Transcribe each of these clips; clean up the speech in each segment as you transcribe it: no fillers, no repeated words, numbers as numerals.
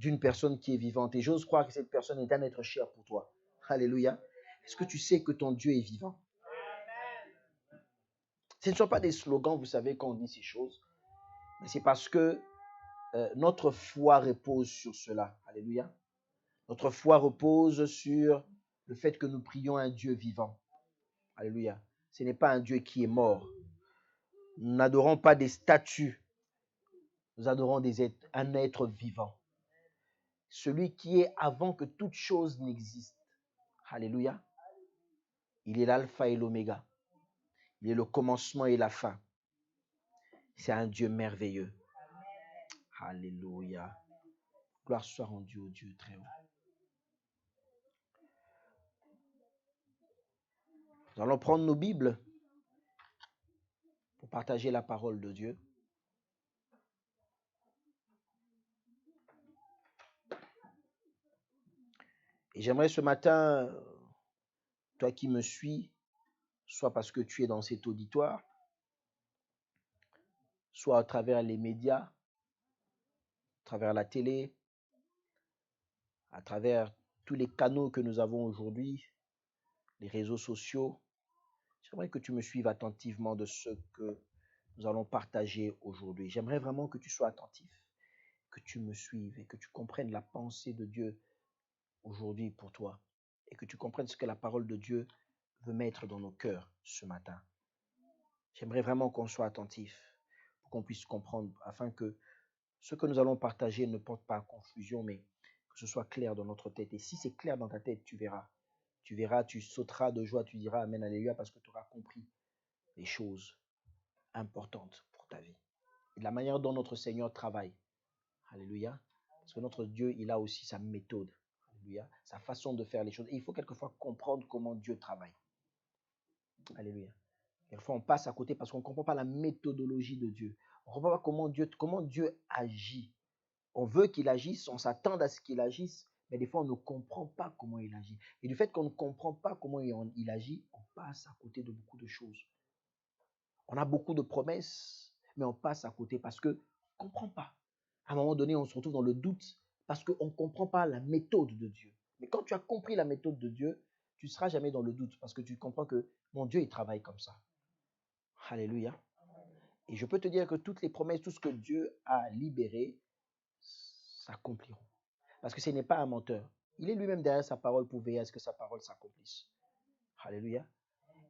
d'une personne qui est vivante. Et j'ose croire que cette personne est un être cher pour toi. Alléluia. Est-ce que tu sais que ton Dieu est vivant? Ce ne sont pas des slogans, vous savez, quand on dit ces choses. Mais c'est parce que notre foi repose sur cela. Alléluia. Notre foi repose sur le fait que nous prions un Dieu vivant. Alléluia. Ce n'est pas un Dieu qui est mort. Nous n'adorons pas des statues. Nous adorons un être vivant. Celui qui est avant que toute chose n'existe. Alléluia. Il est l'alpha et l'oméga. Il est le commencement et la fin. C'est un Dieu merveilleux. Alléluia. Gloire soit rendue au Dieu très haut. Nous allons prendre nos Bibles pour partager la parole de Dieu. Et j'aimerais ce matin, toi qui me suis, soit parce que tu es dans cet auditoire, soit à travers les médias, à travers la télé, à travers tous les canaux que nous avons aujourd'hui, les réseaux sociaux, j'aimerais que tu me suives attentivement de ce que nous allons partager aujourd'hui. J'aimerais vraiment que tu sois attentif, que tu me suives et que tu comprennes la pensée de Dieu aujourd'hui pour toi et que tu comprennes ce que la parole de Dieu veut mettre dans nos cœurs ce matin. J'aimerais vraiment qu'on soit attentif pour qu'on puisse comprendre afin que ce que nous allons partager ne porte pas à confusion, mais que ce soit clair dans notre tête. Et si c'est clair dans ta tête, tu verras, tu sauteras de joie, tu diras Amen, Alléluia, parce que tu auras compris les choses importantes pour ta vie. Et de la manière dont notre Seigneur travaille. Alléluia. Parce que notre Dieu, il a aussi sa méthode. Alléluia. Sa façon de faire les choses. Et il faut quelquefois comprendre comment Dieu travaille. Alléluia. Quelquefois, on passe à côté parce qu'on ne comprend pas la méthodologie de Dieu. On ne comprend pas comment Dieu agit. On veut qu'il agisse, on s'attend à ce qu'il agisse, mais des fois, on ne comprend pas comment il agit. Et du fait qu'on ne comprend pas comment il agit, on passe à côté de beaucoup de choses. On a beaucoup de promesses, mais on passe à côté parce qu'on ne comprend pas. À un moment donné, on se retrouve dans le doute parce qu'on ne comprend pas la méthode de Dieu. Mais quand tu as compris la méthode de Dieu, tu ne seras jamais dans le doute parce que tu comprends que mon Dieu, il travaille comme ça. Alléluia. Et je peux te dire que toutes les promesses, tout ce que Dieu a libéré, s'accompliront. Parce que ce n'est pas un menteur. Il est lui-même derrière sa parole pour veiller à ce que sa parole s'accomplisse. Alléluia.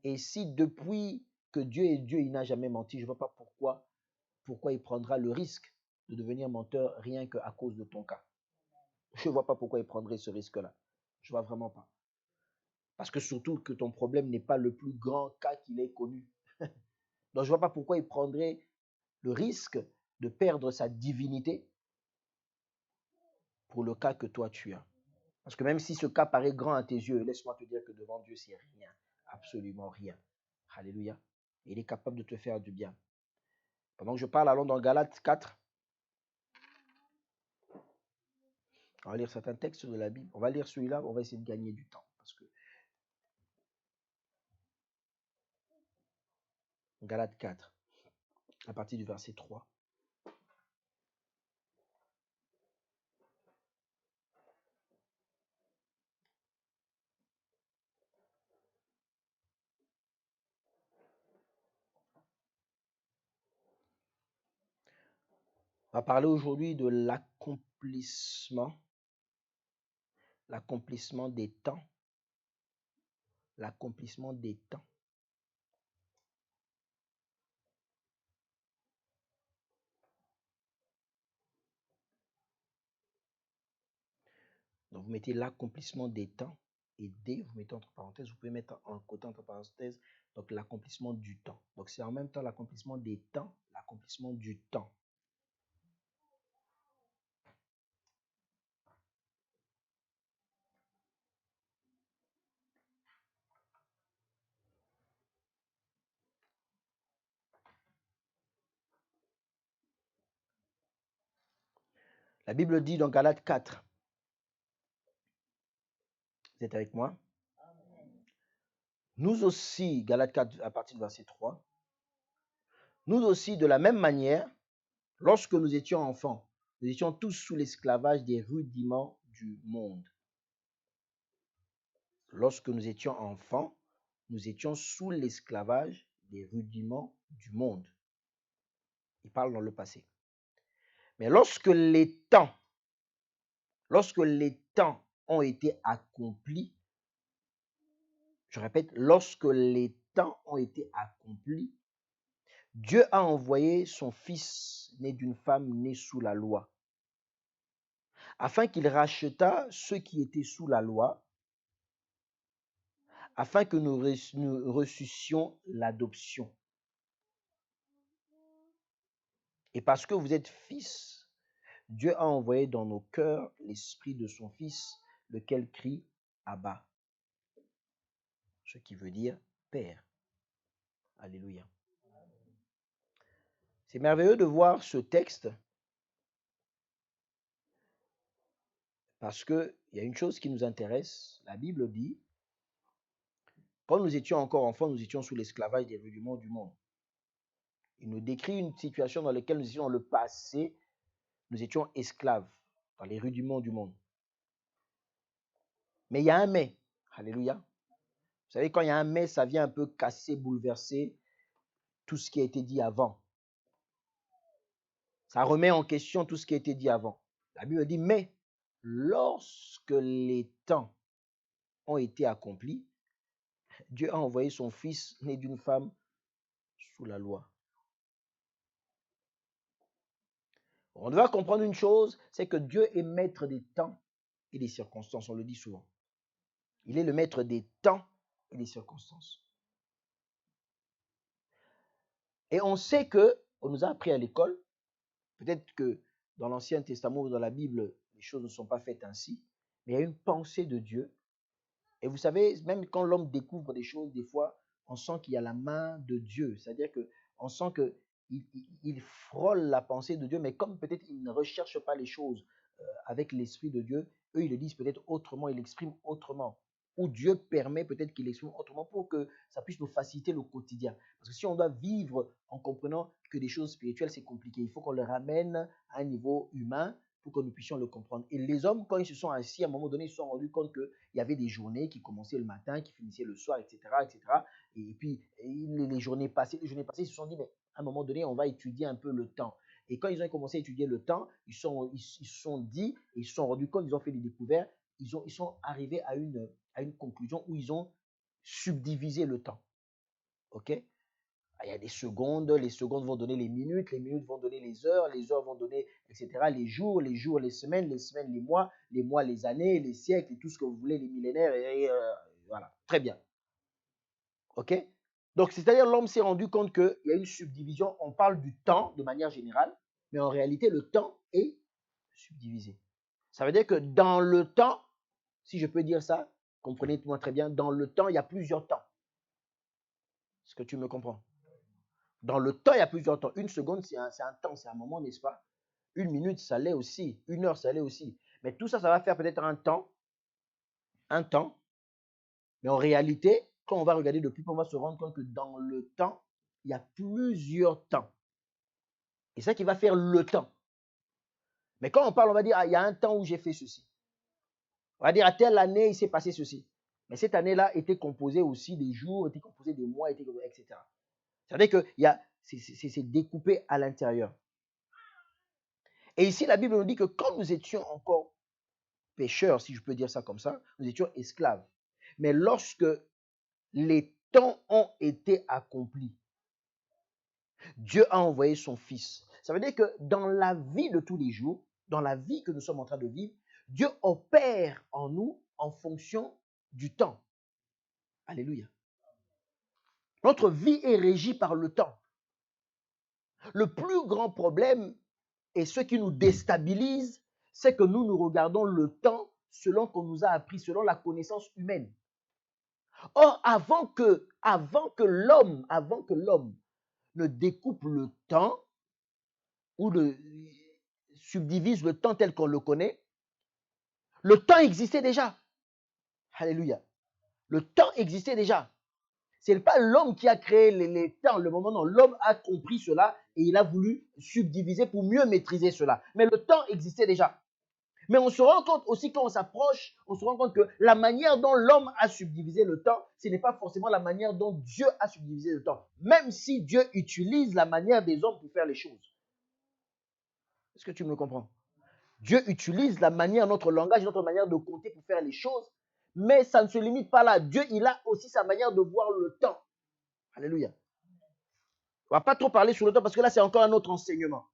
Et si depuis que Dieu est Dieu, il n'a jamais menti, je ne vois pas pourquoi il prendra le risque de devenir menteur rien qu'à cause de ton cas. Je ne vois pas pourquoi il prendrait ce risque-là. Je ne vois vraiment pas. Parce que surtout que ton problème n'est pas le plus grand cas qu'il ait connu. Donc je ne vois pas pourquoi il prendrait le risque de perdre sa divinité pour le cas que toi tu as. Parce que même si ce cas paraît grand à tes yeux, laisse-moi te dire que devant Dieu, c'est rien. Absolument rien. Alléluia. Il est capable de te faire du bien. Pendant que je parle, allons dans Galates 4. On va lire certains textes de la Bible. On va lire celui-là, on va essayer de gagner du temps. Parce que Galates 4, à partir du verset 3. On va parler aujourd'hui de l'accomplissement des temps. L'accomplissement des temps. Donc, vous mettez l'accomplissement des temps et D, vous mettez entre parenthèses, vous pouvez mettre en côté entre parenthèses, donc l'accomplissement du temps. Donc, c'est en même temps l'accomplissement des temps, l'accomplissement du temps. La Bible dit dans Galates 4, vous êtes avec moi? Nous aussi, Galates 4 à partir du verset 3, nous aussi de la même manière, lorsque nous étions enfants, Nous étions tous sous l'esclavage des rudiments du monde. Lorsque nous étions enfants, nous étions sous l'esclavage des rudiments du monde. Il parle dans le passé. Mais lorsque les temps ont été accomplis, je répète, lorsque les temps ont été accomplis, Dieu a envoyé son Fils né d'une femme née sous la loi, afin qu'il rachetât ceux qui étaient sous la loi, afin que nous reçussions l'adoption. Et parce que vous êtes fils, Dieu a envoyé dans nos cœurs l'esprit de son Fils, lequel crie Abba, ce qui veut dire Père. Alléluia. C'est merveilleux de voir ce texte parce qu'il y a une chose qui nous intéresse. La Bible dit, quand nous étions encore enfants, nous étions sous l'esclavage des rudiments du monde. Il nous décrit une situation dans laquelle nous étions dans le passé, nous étions esclaves dans les rudiments du monde. Mais il y a un mais. Alléluia. Vous savez, quand il y a un mais, ça vient un peu casser, bouleverser tout ce qui a été dit avant. Ça remet en question tout ce qui a été dit avant. La Bible dit, mais lorsque les temps ont été accomplis, Dieu a envoyé son Fils né d'une femme sous la loi. On doit comprendre une chose, c'est que Dieu est maître des temps et des circonstances, on le dit souvent. Il est le maître des temps et des circonstances. Et on sait que, on nous a appris à l'école, peut-être que dans l'Ancien Testament ou dans la Bible, les choses ne sont pas faites ainsi, mais il y a une pensée de Dieu. Et vous savez, même quand l'homme découvre des choses, des fois, on sent qu'il y a la main de Dieu. C'est-à-dire qu'on sent qu'il frôle la pensée de Dieu, mais comme peut-être il ne recherche pas les choses avec l'Esprit de Dieu, eux, ils le disent peut-être autrement, ils l'expriment autrement. Ou Dieu permet peut-être qu'il l'exprime autrement pour que ça puisse nous faciliter le quotidien. Parce que si on doit vivre en comprenant que des choses spirituelles, c'est compliqué. Il faut qu'on le ramène à un niveau humain pour que nous puissions le comprendre. Et les hommes, quand ils se sont assis, à un moment donné, ils se sont rendus compte qu'il y avait des journées qui commençaient le matin, qui finissaient le soir, etc. etc. Et puis, les journées passées, ils se sont dit, mais à un moment donné, on va étudier un peu le temps. Et quand ils ont commencé à étudier le temps, ils se sont dit, et ils se sont rendus compte, ils ont fait des découvertes, ils sont arrivés à une conclusion où ils ont subdivisé le temps. OK? Il y a des secondes, les secondes vont donner les minutes vont donner les heures vont donner, etc. Les jours, les semaines, les mois, les années, les siècles, et tout ce que vous voulez, les millénaires, voilà. Très bien. OK? Donc, c'est-à-dire l'homme s'est rendu compte qu'il y a une subdivision. On parle du temps de manière générale, mais en réalité, le temps est subdivisé. Ça veut dire que dans le temps, si je peux dire ça, comprenez-moi très bien, dans le temps, il y a plusieurs temps. Est-ce que tu me comprends? Dans le temps, il y a plusieurs temps. Une seconde, c'est un temps, c'est un moment, n'est-ce pas? Une minute, ça l'est aussi. Une heure, ça l'est aussi. Mais tout ça, ça va faire peut-être un temps. Mais en réalité, quand on va regarder de plus près, on va se rendre compte que dans le temps, il y a plusieurs temps. Et c'est ça qui va faire le temps. Mais quand on parle, on va dire, ah, il y a un temps où j'ai fait ceci. On va dire, à telle année, il s'est passé ceci. Mais cette année-là était composée aussi des jours, était composée des mois, etc. C'est-à-dire que c'est découpé à l'intérieur. Et ici, la Bible nous dit que quand nous étions encore pécheurs, si je peux dire ça comme ça, nous étions esclaves. Mais lorsque les temps ont été accomplis, Dieu a envoyé son Fils. Ça veut dire que dans la vie de tous les jours, dans la vie que nous sommes en train de vivre, Dieu opère en nous en fonction du temps. Alléluia. Notre vie est régie par le temps. Le plus grand problème et ce qui nous déstabilise, c'est que nous regardons le temps selon qu'on nous a appris, selon la connaissance humaine. Or, avant que l'homme ne découpe le temps ou ne subdivise le temps tel qu'on le connaît, le temps existait déjà. Alléluia. Le temps existait déjà. Ce n'est pas l'homme qui a créé les temps, le moment, non. L'homme a compris cela et il a voulu subdiviser pour mieux maîtriser cela. Mais le temps existait déjà. Mais on se rend compte aussi quand on s'approche, on se rend compte que la manière dont l'homme a subdivisé le temps, ce n'est pas forcément la manière dont Dieu a subdivisé le temps. Même si Dieu utilise la manière des hommes pour faire les choses. Est-ce que tu me comprends? Dieu utilise la manière, notre langage, notre manière de compter pour faire les choses, mais ça ne se limite pas là. Dieu, il a aussi sa manière de voir le temps. Alléluia. On ne va pas trop parler sur le temps parce que là, c'est encore un autre enseignement.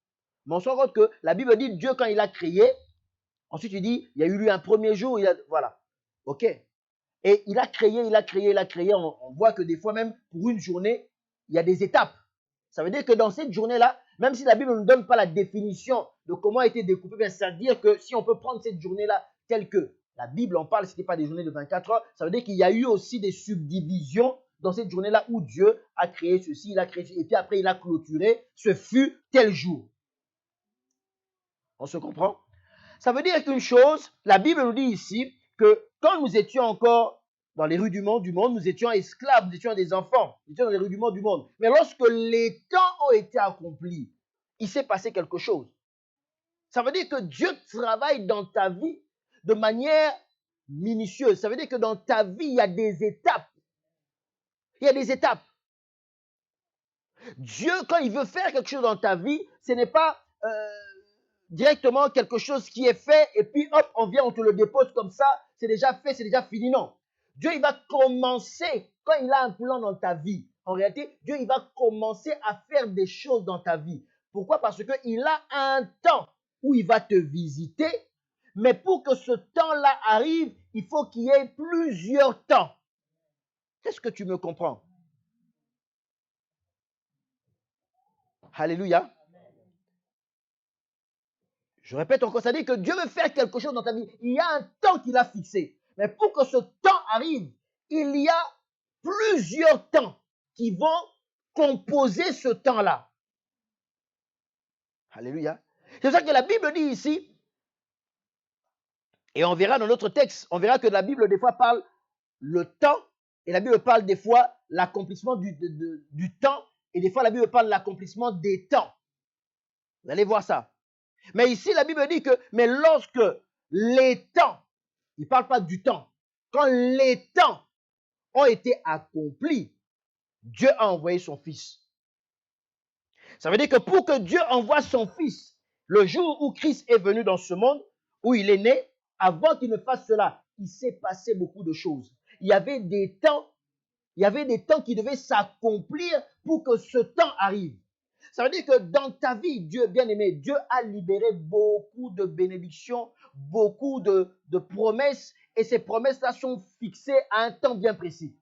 Mais on se rend compte que la Bible dit Dieu, quand il a créé, ensuite il dit, il y a eu un premier jour, voilà. OK. Et il a créé. On voit que des fois, même pour une journée, il y a des étapes. Ça veut dire que dans cette journée-là, même si la Bible ne donne pas la définition de comment a été découpée, c'est-à-dire que si on peut prendre cette journée-là telle que la Bible en parle, ce n'était pas des journées de 24 heures, ça veut dire qu'il y a eu aussi des subdivisions dans cette journée-là où Dieu a créé ceci, il a créé ceci, et puis après il a clôturé, ce fut tel jour. On se comprend? Ça veut dire qu'une chose, la Bible nous dit ici que quand nous étions encore dans les rues du monde, nous étions esclaves, nous étions des enfants, nous étions dans les rues du monde. Mais lorsque les temps ont été accomplis, il s'est passé quelque chose. Ça veut dire que Dieu travaille dans ta vie de manière minutieuse. Ça veut dire que dans ta vie, il y a des étapes. Il y a des étapes. Dieu, quand il veut faire quelque chose dans ta vie, ce n'est pas directement quelque chose qui est fait et puis hop, on vient, on te le dépose comme ça, c'est déjà fait, c'est déjà fini. Non. Dieu, il va commencer, quand il a un plan dans ta vie, en réalité, Dieu, il va commencer à faire des choses dans ta vie. Pourquoi? Parce qu'il a un temps où il va te visiter, mais pour que ce temps-là arrive, il faut qu'il y ait plusieurs temps. Est-ce que tu me comprends? Alléluia. Je répète encore, ça dit que Dieu veut faire quelque chose dans ta vie. Il y a un temps qu'il a fixé. Mais pour que ce temps arrive, il y a plusieurs temps qui vont composer ce temps-là. Alléluia. C'est ça que la Bible dit ici. Et on verra dans notre texte, on verra que la Bible des fois parle le temps, et la Bible parle des fois l'accomplissement du temps, et des fois la Bible parle de l'accomplissement des temps. Vous allez voir ça. Mais ici, la Bible dit que, mais lorsque les temps, il ne parle pas du temps, quand les temps ont été accomplis, Dieu a envoyé son Fils. Ça veut dire que pour que Dieu envoie son Fils, le jour où Christ est venu dans ce monde, où il est né, avant qu'il ne fasse cela, il s'est passé beaucoup de choses. Il y avait des temps qui devaient s'accomplir pour que ce temps arrive. Ça veut dire que dans ta vie, Dieu bien-aimé, Dieu a libéré beaucoup de bénédictions, beaucoup de promesses, et ces promesses-là sont fixées à un temps bien précis.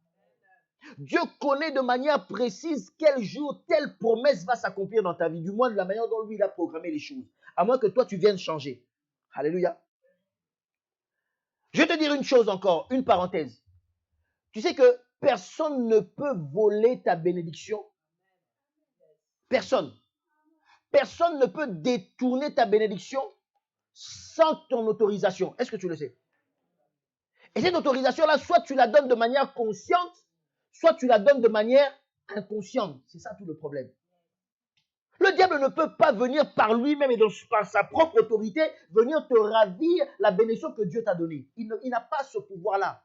Dieu connaît de manière précise quel jour telle promesse va s'accomplir dans ta vie, du moins de la manière dont lui il a programmé les choses, à moins que toi tu viennes changer. Alléluia. Je vais te dire une chose encore, une parenthèse. Tu sais que personne ne peut voler ta bénédiction. Personne. Personne ne peut détourner ta bénédiction sans ton autorisation. Est-ce que tu le sais? Et cette autorisation-là, soit tu la donnes de manière consciente, soit tu la donnes de manière inconsciente. C'est ça tout le problème. Le diable ne peut pas venir par lui-même et par sa propre autorité venir te ravir la bénédiction que Dieu t'a donnée. Il n'a pas ce pouvoir-là.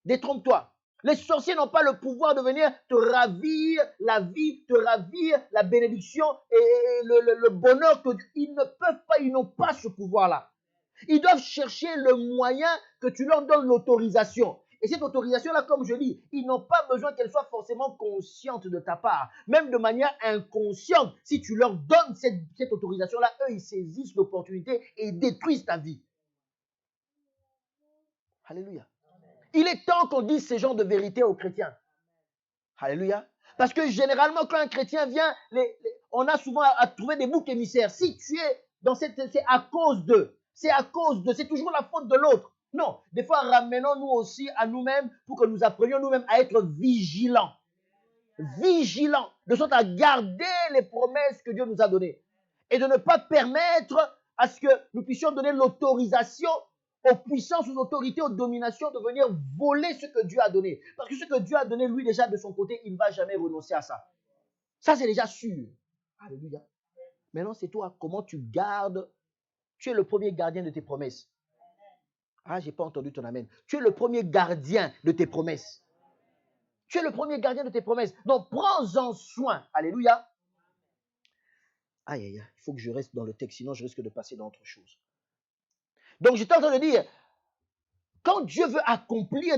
Détrompe-toi. Les sorciers n'ont pas le pouvoir de venir te ravir la vie, te ravir la bénédiction et le bonheur. Ils ne peuvent pas, ils n'ont pas ce pouvoir-là. Ils doivent chercher le moyen que tu leur donnes l'autorisation. Et cette autorisation-là, comme je dis, ils n'ont pas besoin qu'elle soit forcément consciente de ta part. Même de manière inconsciente, si tu leur donnes cette autorisation-là, eux, ils saisissent l'opportunité et ils détruisent ta vie. Alléluia. Il est temps qu'on dise ces genres de vérités aux chrétiens. Alléluia. Parce que généralement, quand un chrétien vient, on a souvent à trouver des boucs émissaires. Si tu es dans c'est à cause de. C'est toujours la faute de l'autre. Non, des fois, ramenons-nous aussi à nous-mêmes pour que nous apprenions nous-mêmes à être vigilants. Vigilants, de sorte à garder les promesses que Dieu nous a données. Et de ne pas permettre à ce que nous puissions donner l'autorisation aux puissances, aux autorités, aux dominations de venir voler ce que Dieu a donné. Parce que ce que Dieu a donné, lui déjà de son côté, il ne va jamais renoncer à ça. Ça, c'est déjà sûr. Alléluia. Maintenant, c'est toi. Comment tu gardes? Tu es le premier gardien de tes promesses. Ah, je n'ai pas entendu ton amen. Tu es le premier gardien de tes promesses. Tu es le premier gardien de tes promesses. Donc, prends-en soin. Alléluia. Aïe, aïe, aïe. Il faut que je reste dans le texte, sinon je risque de passer dans autre chose. Donc, j'étais en train de dire, quand Dieu veut accomplir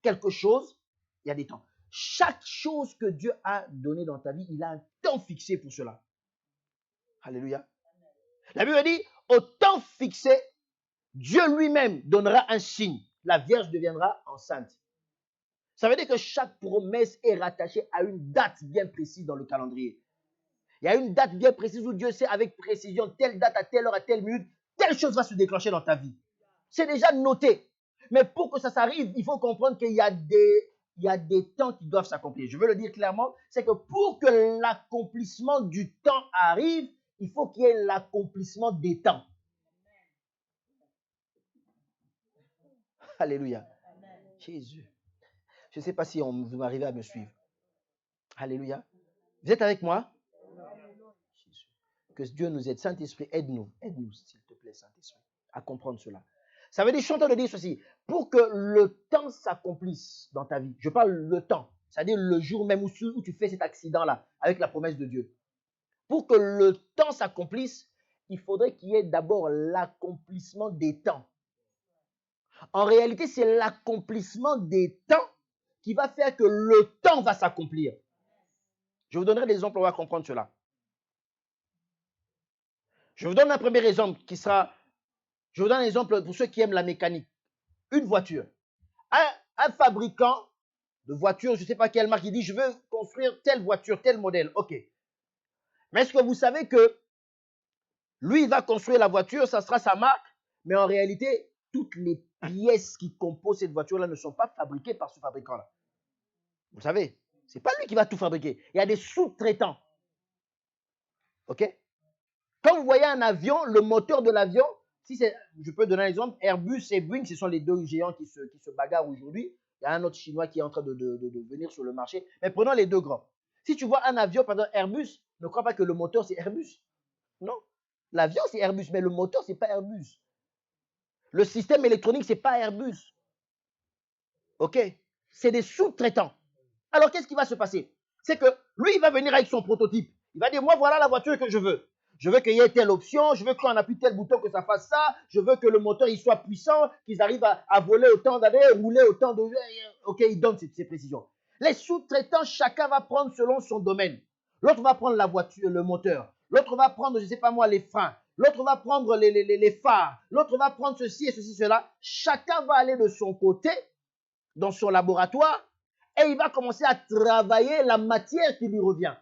quelque chose, il y a des temps. Chaque chose que Dieu a donnée dans ta vie, il a un temps fixé pour cela. Alléluia. La Bible dit, au temps fixé, Dieu lui-même donnera un signe. La Vierge deviendra enceinte. Ça veut dire que chaque promesse est rattachée à une date bien précise dans le calendrier. Il y a une date bien précise où Dieu sait avec précision, telle date, à telle heure, à telle minute, telle chose va se déclencher dans ta vie. C'est déjà noté. Mais pour que ça s'arrive, il faut comprendre qu'il y a des temps qui doivent s'accomplir. Je veux le dire clairement, c'est que pour que l'accomplissement du temps arrive, il faut qu'il y ait l'accomplissement des temps. Alléluia. Jésus. Je ne sais pas si vous m'arrivez à me suivre. Alléluia. Vous êtes avec moi? Jésus. Que Dieu nous aide. Saint-Esprit, aide-nous. Aide-nous, s'il te plaît, Saint-Esprit, à comprendre cela. Ça veut dire, je suis en train de dire ceci. Pour que le temps s'accomplisse dans ta vie, je parle le temps, c'est-à-dire le jour même où tu fais cet accident-là, avec la promesse de Dieu. Pour que le temps s'accomplisse, il faudrait qu'il y ait d'abord l'accomplissement des temps. En réalité, c'est l'accomplissement des temps qui va faire que le temps va s'accomplir. Je vous donnerai des exemples, on va comprendre cela. Je vous donne un premier exemple qui sera, je vous donne un exemple pour ceux qui aiment la mécanique. Une voiture. Un fabricant de voiture, je ne sais pas quelle marque, il dit, je veux construire telle voiture, tel modèle. OK. Mais est-ce que vous savez que lui, il va construire la voiture, ça sera sa marque, mais en réalité, toutes les pièces qui composent cette voiture-là ne sont pas fabriquées par ce fabricant-là. Vous savez, ce n'est pas lui qui va tout fabriquer. Il y a des sous-traitants. OK? Quand vous voyez un avion, le moteur de l'avion, je peux donner un exemple, Airbus et Boeing, ce sont les deux géants qui se bagarrent aujourd'hui. Il y a un autre Chinois qui est en train de venir sur le marché. Mais prenons les deux grands. Si tu vois un avion, par exemple Airbus, ne crois pas que le moteur c'est Airbus. Non. L'avion c'est Airbus, mais le moteur c'est pas Airbus. Le système électronique c'est pas Airbus. OK? C'est des sous-traitants. Alors qu'est-ce qui va se passer? C'est que lui, il va venir avec son prototype. Il va dire, moi voilà la voiture que je veux. Je veux qu'il y ait telle option, je veux qu'on appuie tel bouton que ça fasse ça, je veux que le moteur il soit puissant, qu'ils arrivent à voler autant d'années, rouler autant de... OK, il donne ces précisions. Les sous-traitants, chacun va prendre selon son domaine. L'autre va prendre la voiture, le moteur. L'autre va prendre, je ne sais pas moi, les freins. L'autre va prendre les phares. L'autre va prendre ceci et ceci, cela. Chacun va aller de son côté, dans son laboratoire, et il va commencer à travailler la matière qui lui revient.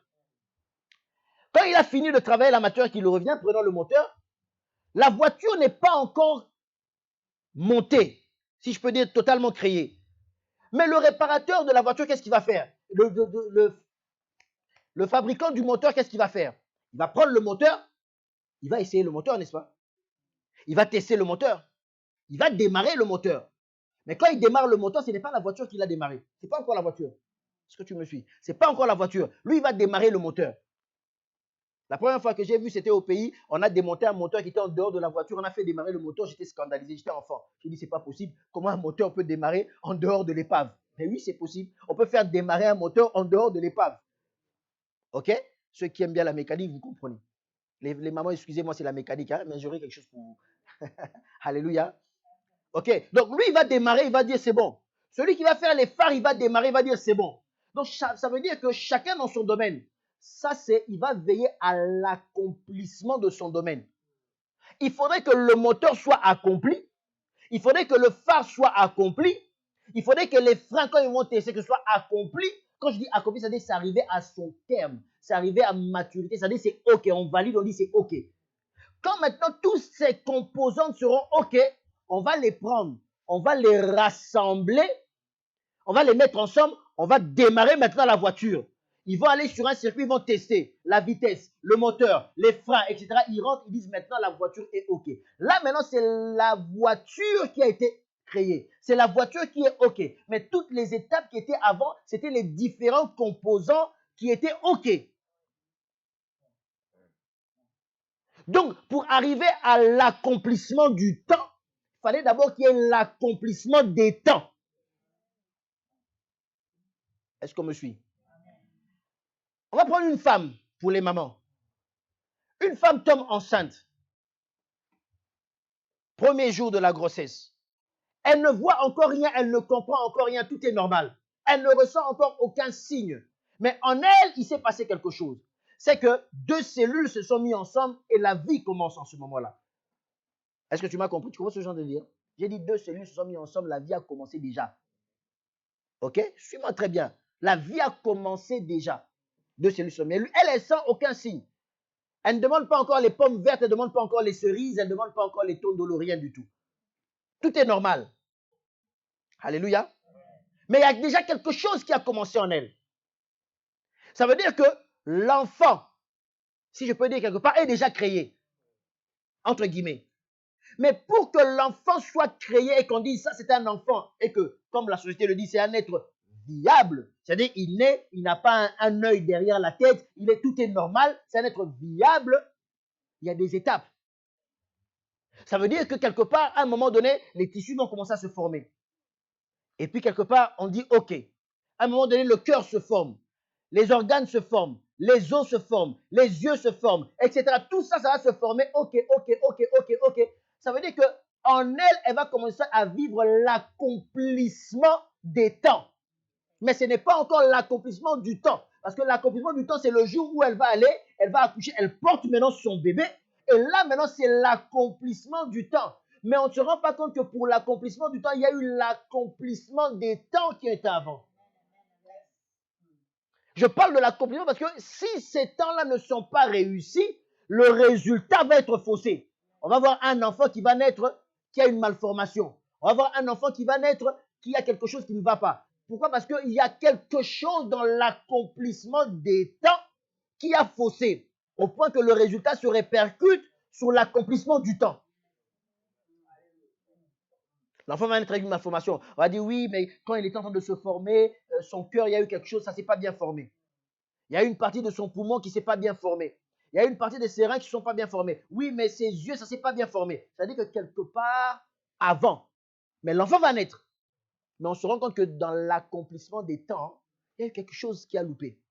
Quand il a fini de travailler la matière qui lui revient, prenant le moteur, la voiture n'est pas encore montée, si je peux dire totalement créée. Mais le réparateur de la voiture, qu'est-ce qu'il va faire? Le fabricant du moteur, qu'est-ce qu'il va faire? Il va prendre le moteur, il va essayer le moteur, n'est-ce pas? Il va tester le moteur, il va démarrer le moteur. Mais quand il démarre le moteur, ce n'est pas la voiture qui l'a démarré. Ce n'est pas encore la voiture. Est-ce que tu me suis? Ce n'est pas encore la voiture. Lui, il va démarrer le moteur. La première fois que j'ai vu, c'était au pays. On a démonté un moteur qui était en dehors de la voiture. On a fait démarrer le moteur. J'étais scandalisé. J'étais enfant. J'ai dit, c'est pas possible. Comment un moteur peut démarrer en dehors de l'épave? Mais oui, c'est possible. On peut faire démarrer un moteur en dehors de l'épave. OK? Ceux qui aiment bien la mécanique, vous comprenez. Les mamans, excusez-moi, c'est la mécanique, hein, mais j'aurai quelque chose pour vous. Alléluia. OK? Donc, lui, il va démarrer, il va dire, c'est bon. Celui qui va faire les phares, il va démarrer, il va dire, c'est bon. Donc, ça veut dire que chacun dans son domaine, il va veiller à l'accomplissement de son domaine. Il faudrait que le moteur soit accompli. Il faudrait que le phare soit accompli. Il faudrait que les freins, quand ils vont tester, que ce soit accompli. Quand je dis accompli, c'est-à-dire que c'est arrivé à son terme. C'est arrivé à maturité. C'est-à-dire que c'est OK. On valide, on dit c'est OK. Quand maintenant tous ces composantes seront OK, on va les prendre. On va les rassembler. On va les mettre ensemble. On va démarrer maintenant la voiture. Ils vont aller sur un circuit, ils vont tester la vitesse, le moteur, les freins, etc. Ils rentrent, ils disent maintenant la voiture est OK. Là maintenant, c'est la voiture qui a été créée. C'est la voiture qui est OK. Mais toutes les étapes qui étaient avant, c'était les différents composants qui étaient OK. Donc, pour arriver à l'accomplissement du temps, il fallait d'abord qu'il y ait l'accomplissement des temps. Est-ce qu'on me suit? On va prendre une femme pour les mamans. Une femme tombe enceinte. Premier jour de la grossesse. Elle ne voit encore rien, elle ne comprend encore rien, tout est normal. Elle ne ressent encore aucun signe. Mais en elle, il s'est passé quelque chose. C'est que deux cellules se sont mises ensemble et la vie commence en ce moment-là. Est-ce que tu m'as compris? Tu comprends ce que je viens de dire? J'ai dit deux cellules se sont mises ensemble, la vie a commencé déjà. Ok? Suis-moi très bien. La vie a commencé déjà. Deux cellules se sont mises. Elle sent aucun signe. Elle ne demande pas encore les pommes vertes, elle ne demande pas encore les cerises, elle ne demande pas encore les tondolo, rien du tout. Tout est normal. Alléluia. Mais il y a déjà quelque chose qui a commencé en elle. Ça veut dire que l'enfant, si je peux dire quelque part, est déjà créé. Entre guillemets. Mais pour que l'enfant soit créé et qu'on dise ça, c'est un enfant, et que, comme la société le dit, c'est un être viable, c'est-à-dire il naît, il n'a pas un œil derrière la tête, tout est normal, c'est un être viable, il y a des étapes. Ça veut dire que quelque part, à un moment donné, les tissus vont commencer à se former. Et puis quelque part, on dit OK. À un moment donné, le cœur se forme, les organes se forment, les os se forment, les yeux se forment, etc. Tout ça, ça va se former. OK. Ça veut dire qu'en elle, elle va commencer à vivre l'accomplissement des temps. Mais ce n'est pas encore l'accomplissement du temps. Parce que l'accomplissement du temps, c'est le jour où elle va aller, elle va accoucher, elle porte maintenant son bébé. Et là, maintenant, c'est l'accomplissement du temps. Mais on ne se rend pas compte que pour l'accomplissement du temps, il y a eu l'accomplissement des temps qui étaient avant. Je parle de l'accomplissement parce que si ces temps-là ne sont pas réussis, le résultat va être faussé. On va voir un enfant qui va naître qui a une malformation. On va voir un enfant qui va naître qui a quelque chose qui ne va pas. Pourquoi? Parce qu'il y a quelque chose dans l'accomplissement des temps qui a faussé, au point que le résultat se répercute sur l'accomplissement du temps. L'enfant va naître avec une malformation. On va dire oui, mais quand il était en train de se former, son cœur, il y a eu quelque chose, ça ne s'est pas bien formé. Il y a une partie de son poumon qui ne s'est pas bien formée. Il y a une partie de ses reins qui ne sont pas bien formés. Oui, mais ses yeux, ça ne s'est pas bien formé. C'est-à-dire que quelque part avant. Mais l'enfant va naître. Mais on se rend compte que dans l'accomplissement des temps, il y a quelque chose qui a loupé.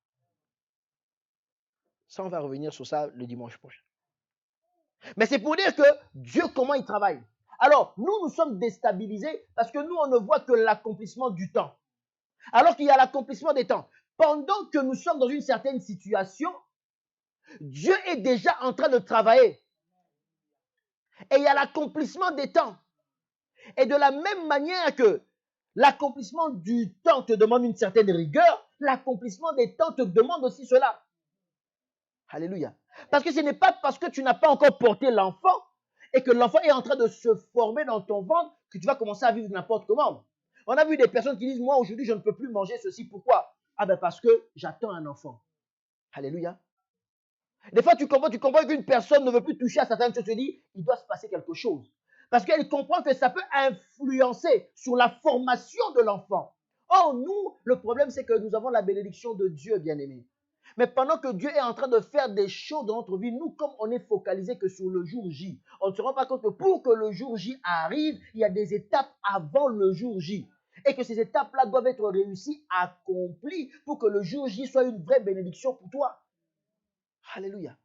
Ça, on va revenir sur ça le dimanche prochain. Mais c'est pour dire que Dieu, comment il travaille. Alors, nous sommes déstabilisés parce que nous, on ne voit que l'accomplissement du temps. Alors qu'il y a l'accomplissement des temps. Pendant que nous sommes dans une certaine situation, Dieu est déjà en train de travailler. Et il y a l'accomplissement des temps. Et de la même manière que l'accomplissement du temps te demande une certaine rigueur, l'accomplissement des temps te demande aussi cela. Alléluia. Parce que ce n'est pas parce que tu n'as pas encore porté l'enfant et que l'enfant est en train de se former dans ton ventre que tu vas commencer à vivre n'importe comment. On a vu des personnes qui disent, moi aujourd'hui je ne peux plus manger ceci. Pourquoi? Ah ben parce que j'attends un enfant. Alléluia. Des fois tu comprends qu'une personne ne veut plus toucher à certaines choses. Tu te dis, il doit se passer quelque chose. Parce qu'elle comprend que ça peut influencer sur la formation de l'enfant. Or, nous, le problème, c'est que nous avons la bénédiction de Dieu, bien-aimé. Mais pendant que Dieu est en train de faire des choses dans notre vie, nous, comme on est focalisé que sur le jour J, on ne se rend pas compte que pour que le jour J arrive, il y a des étapes avant le jour J. Et que ces étapes-là doivent être réussies, accomplies, pour que le jour J soit une vraie bénédiction pour toi. Alléluia.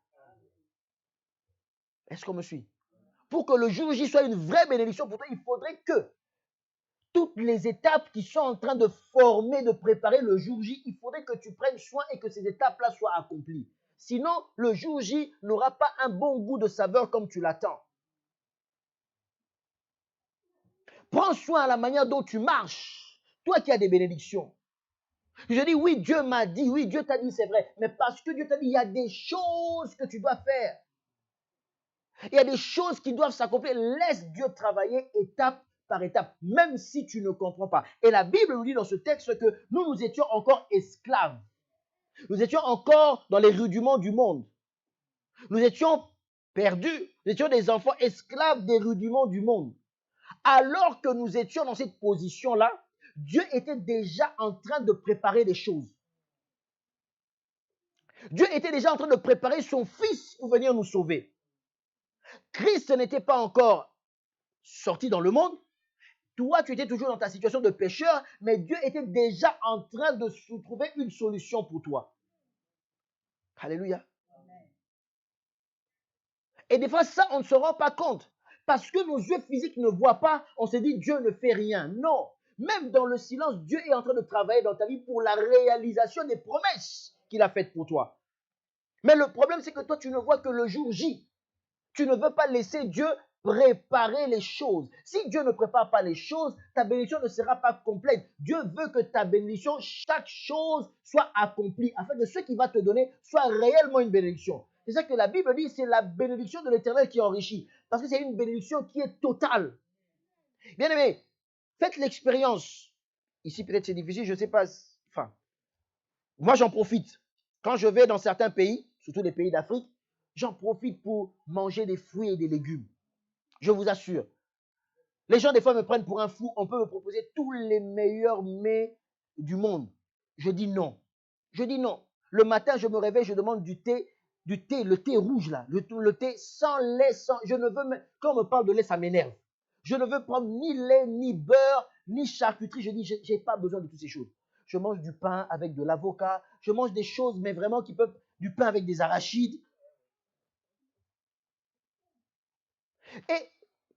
Est-ce qu'on me suit? Pour que le jour J soit une vraie bénédiction pour toi, il faudrait que toutes les étapes qui sont en train de former, de préparer le jour J, il faudrait que tu prennes soin et que ces étapes-là soient accomplies. Sinon, le jour J n'aura pas un bon goût de saveur comme tu l'attends. Prends soin à la manière dont tu marches. Toi qui as des bénédictions. Je dis, oui, Dieu m'a dit, oui, Dieu t'a dit, c'est vrai. Mais parce que Dieu t'a dit, il y a des choses que tu dois faire. Il y a des choses qui doivent s'accomplir. Laisse Dieu travailler étape par étape, même si tu ne comprends pas. Et la Bible nous dit dans ce texte que nous étions encore esclaves. Nous étions encore dans les rudiments du monde. Nous étions perdus. Nous étions des enfants esclaves des rudiments du monde. Alors que nous étions dans cette position-là, Dieu était déjà en train de préparer des choses. Dieu était déjà en train de préparer son fils pour venir nous sauver. Christ n'était pas encore sorti dans le monde. Toi, tu étais toujours dans ta situation de pécheur, mais Dieu était déjà en train de trouver une solution pour toi. Alléluia. Et des fois, ça, on ne se rend pas compte. Parce que nos yeux physiques ne voient pas, on se dit Dieu ne fait rien. Non. Même dans le silence, Dieu est en train de travailler dans ta vie pour la réalisation des promesses qu'il a faites pour toi. Mais le problème, c'est que toi, tu ne vois que le jour J. Tu ne veux pas laisser Dieu préparer les choses. Si Dieu ne prépare pas les choses, ta bénédiction ne sera pas complète. Dieu veut que ta bénédiction, chaque chose soit accomplie, afin que ce qu'il va te donner soit réellement une bénédiction. C'est ça que la Bible dit, c'est la bénédiction de l'Éternel qui enrichit. Parce que c'est une bénédiction qui est totale. Bien aimé, faites l'expérience. Ici, peut-être c'est difficile, je ne sais pas. Enfin, moi, j'en profite. Quand je vais dans certains pays, surtout les pays d'Afrique, j'en profite pour manger des fruits et des légumes. Je vous assure. Les gens, des fois, me prennent pour un fou. On peut me proposer tous les meilleurs mets du monde. Je dis non. Je dis non. Le matin, je me réveille, je demande du thé, le thé rouge, là. Le thé sans lait, sans. Je ne veux même. Quand on me parle de lait, ça m'énerve. Je ne veux prendre ni lait, ni beurre, ni charcuterie. Je dis, je n'ai pas besoin de toutes ces choses. Je mange du pain avec de l'avocat. Je mange des choses, mais vraiment qui peuvent. Du pain avec des arachides. Et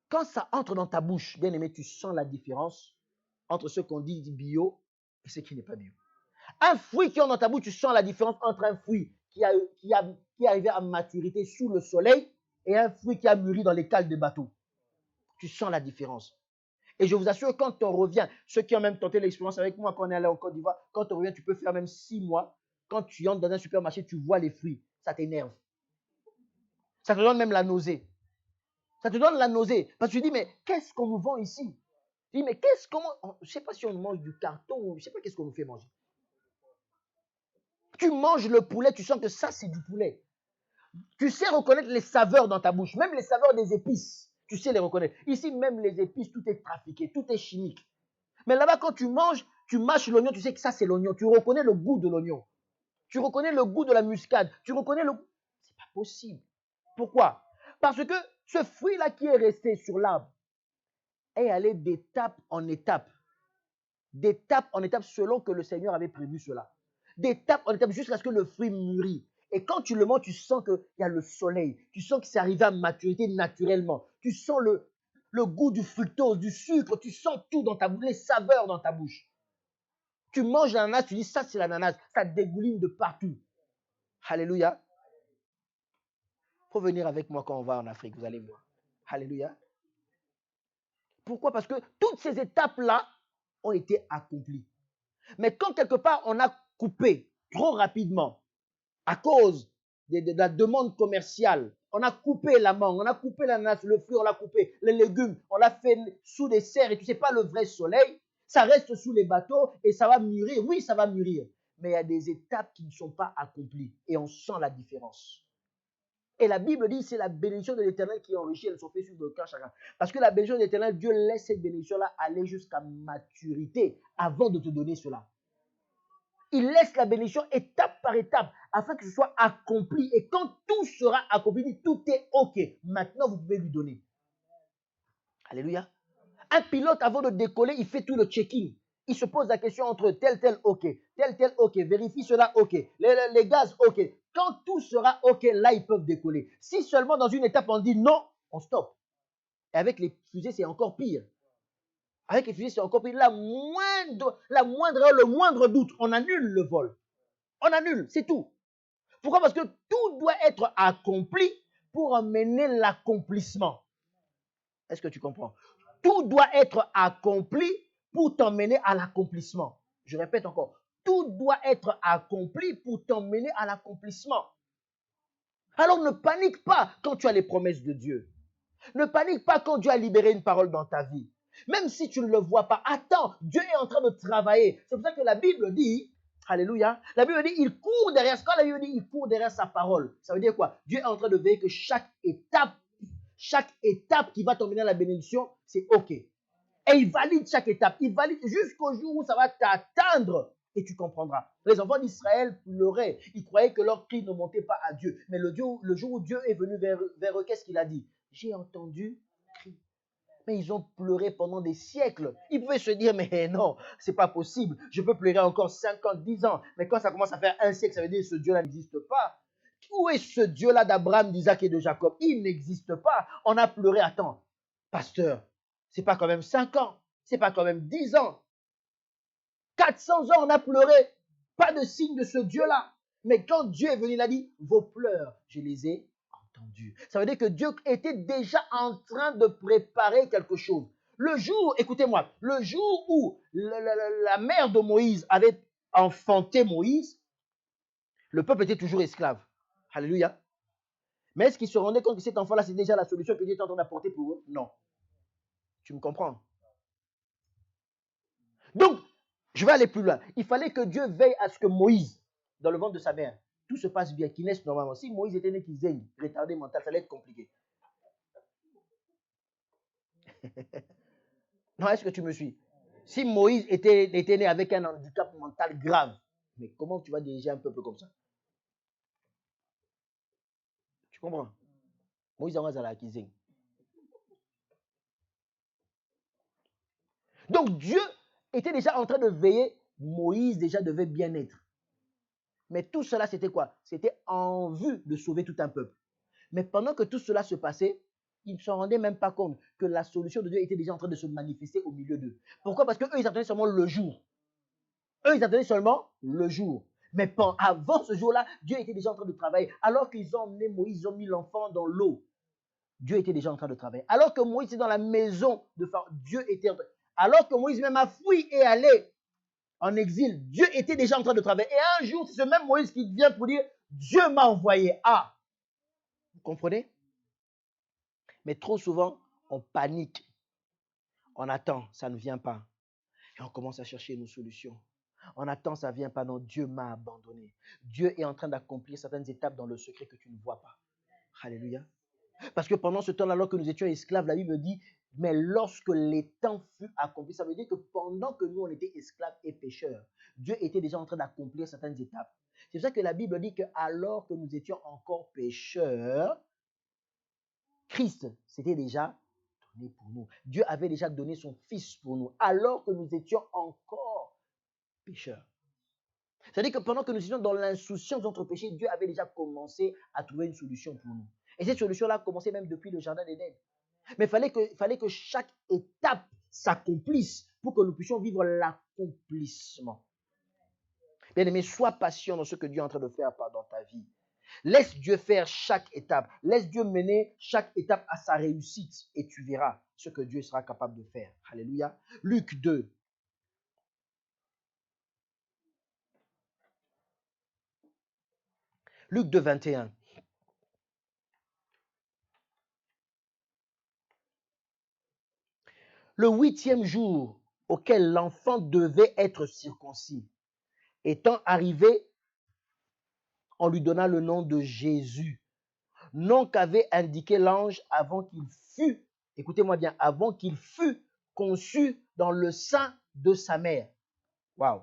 quand ça entre dans ta bouche, bien aimé, tu sens la différence entre ce qu'on dit bio et ce qui n'est pas bio. Un fruit qui entre dans ta bouche, tu sens la différence entre un fruit qui est arrivé à maturité sous le soleil et un fruit qui a mûri dans les cales de bateau. Tu sens la différence. Et je vous assure, quand on revient, ceux qui ont même tenté l'expérience avec moi quand on est allé en Côte d'Ivoire, quand on revient, tu peux faire même 6 mois. Quand tu entres dans un supermarché, tu vois les fruits. Ça t'énerve. Ça te donne même la nausée. Ça te donne la nausée. Parce que tu dis, mais qu'est-ce qu'on nous vend ici? Tu dis, mais je ne sais pas si on mange du carton ou je ne sais pas qu'est-ce qu'on nous fait manger. Tu manges le poulet, tu sens que ça, c'est du poulet. Tu sais reconnaître les saveurs dans ta bouche, même les saveurs des épices. Tu sais les reconnaître. Ici, même les épices, tout est trafiqué, tout est chimique. Mais là-bas, quand tu manges, tu mâches l'oignon, tu sais que ça, c'est l'oignon. Tu reconnais le goût de l'oignon. Tu reconnais le goût de la muscade. Tu reconnais le... C'est pas possible. Pourquoi? Parce que ce fruit-là qui est resté sur l'arbre est allé d'étape en étape. D'étape en étape selon que le Seigneur avait prévu cela. D'étape en étape jusqu'à ce que le fruit mûrit. Et quand tu le manges, tu sens qu'il y a le soleil. Tu sens que c'est arrivé à maturité naturellement. Tu sens le goût du fructose, du sucre. Tu sens tout dans ta bouche, les saveurs dans ta bouche. Tu manges l'ananas, tu dis ça c'est l'ananas. Ça dégouline de partout. Alléluia. Il faut venir avec moi quand on va en Afrique, vous allez voir. Alléluia. Pourquoi? Parce que toutes ces étapes-là ont été accomplies. Mais quand quelque part on a coupé trop rapidement à cause de la demande commerciale, on a coupé la mangue, on a coupé l'ananas, le fruit, on l'a coupé, les légumes, on l'a fait sous des serres et tu ne sais pas le vrai soleil, ça reste sous les bateaux et ça va mûrir. Oui, ça va mûrir. Mais il y a des étapes qui ne sont pas accomplies et on sent la différence. Et la Bible dit, c'est la bénédiction de l'Éternel qui enrichit, elles sont faites sur le cœur chacun. Parce que la bénédiction de l'Éternel, Dieu laisse cette bénédiction-là aller jusqu'à maturité avant de te donner cela. Il laisse la bénédiction étape par étape afin que ce soit accompli. Et quand tout sera accompli, tout est OK. Maintenant, vous pouvez lui donner. Alléluia. Un pilote, avant de décoller, il fait tout le checking. Il se pose la question entre tel, OK, tel, OK, vérifie cela, OK, les gaz, OK. Quand tout sera OK, là, ils peuvent décoller. Si seulement dans une étape, on dit non, on stoppe. Et avec les fusées, c'est encore pire. Avec les fusées, c'est encore pire. Le moindre doute, on annule le vol. On annule, c'est tout. Pourquoi? Parce que tout doit être accompli pour amener l'accomplissement. Est-ce que tu comprends? Tout doit être accompli pour t'emmener à l'accomplissement. Je répète encore. Tout doit être accompli pour t'emmener à l'accomplissement. Alors ne panique pas quand tu as les promesses de Dieu. Ne panique pas quand Dieu a libéré une parole dans ta vie. Même si tu ne le vois pas, attends, Dieu est en train de travailler. C'est pour ça que la Bible dit, alléluia, la Bible dit, il court derrière, quand la Bible dit, il court derrière sa parole. Ça veut dire quoi? Dieu est en train de veiller que chaque étape qui va t'emmener à la bénédiction, c'est OK. Et il valide chaque étape. Il valide jusqu'au jour où ça va t'atteindre et tu comprendras. Les enfants d'Israël pleuraient. Ils croyaient que leur cri ne montait pas à Dieu. Mais le jour où Dieu est venu vers eux, qu'est-ce qu'il a dit? j'ai entendu crier. Mais ils ont pleuré pendant des siècles. Ils pouvaient se dire, mais non, c'est pas possible. Je peux pleurer encore 50, 10 ans. Mais quand ça commence à faire un siècle, ça veut dire que ce Dieu-là n'existe pas. Où est ce Dieu-là d'Abraham, d'Isaac et de Jacob? Il n'existe pas. On a pleuré, attends, pasteur, c'est pas quand même 5 ans, c'est pas quand même 10 ans. 400 ans, on a pleuré. Pas de signe de ce Dieu-là. Mais quand Dieu est venu, il a dit, vos pleurs, je les ai entendus. Ça veut dire que Dieu était déjà en train de préparer quelque chose. Le jour, écoutez-moi, le jour où la mère de Moïse avait enfanté Moïse, le peuple était toujours esclave. Alléluia. Mais est-ce qu'ils se rendaient compte que cet enfant-là, c'est déjà la solution que Dieu est en train d'apporter pour eux? Non. Tu me comprends? Donc, je vais aller plus loin. Il fallait que Dieu veille à ce que Moïse, dans le ventre de sa mère, tout se passe bien, qu'il naisse normalement. Si Moïse était né qu'il zaigne, retardé mental, ça allait être compliqué. Non, est-ce que tu me suis? Si Moïse était né avec un handicap mental grave, mais comment tu vas diriger un peuple comme ça? Tu comprends? Moïse a la zaigne. Donc Dieu était déjà en train de veiller. Moïse déjà devait bien être. Mais tout cela, c'était quoi? C'était en vue de sauver tout un peuple. Mais pendant que tout cela se passait, ils ne s'en rendaient même pas compte que la solution de Dieu était déjà en train de se manifester au milieu d'eux. Pourquoi? Parce qu'eux, ils attendaient seulement le jour. Eux, ils attendaient seulement le jour. Mais avant ce jour-là, Dieu était déjà en train de travailler. Alors qu'ils ont emmené Moïse, ils ont mis l'enfant dans l'eau. Dieu était déjà en train de travailler. Alors que Moïse était dans la maison de Pharaon, Dieu était en train. Alors que Moïse même a fui et allé en exil, Dieu était déjà en train de travailler. Et un jour, c'est ce même Moïse qui vient pour dire, Dieu m'a envoyé. Ah, vous comprenez? Mais trop souvent, on panique. On attend, ça ne vient pas. Et on commence à chercher nos solutions. On attend, ça ne vient pas. Non, Dieu m'a abandonné. Dieu est en train d'accomplir certaines étapes dans le secret que tu ne vois pas. Alléluia. Parce que pendant ce temps-là, alors que nous étions esclaves, la Bible dit, mais lorsque les temps furent accomplis, ça veut dire que pendant que nous, on était esclaves et pécheurs, Dieu était déjà en train d'accomplir certaines étapes. C'est pour ça que la Bible dit que alors que nous étions encore pécheurs, Christ s'était déjà donné pour nous. Dieu avait déjà donné son Fils pour nous, alors que nous étions encore pécheurs. C'est-à-dire que pendant que nous étions dans l'insouciance de notre péché, Dieu avait déjà commencé à trouver une solution pour nous. Et cette solution-là commençait même depuis le jardin d'Éden. Mais il fallait que chaque étape s'accomplisse pour que nous puissions vivre l'accomplissement. Bien-aimé, sois patient dans ce que Dieu est en train de faire dans ta vie. Laisse Dieu faire chaque étape. Laisse Dieu mener chaque étape à sa réussite. Et tu verras ce que Dieu sera capable de faire. Alléluia. Luc 2. Luc 2, 21. Le 8e jour auquel l'enfant devait être circoncis, étant arrivé, on lui donna le nom de Jésus, nom qu'avait indiqué l'ange avant qu'il fût, écoutez-moi bien, avant qu'il fût conçu dans le sein de sa mère. Waouh!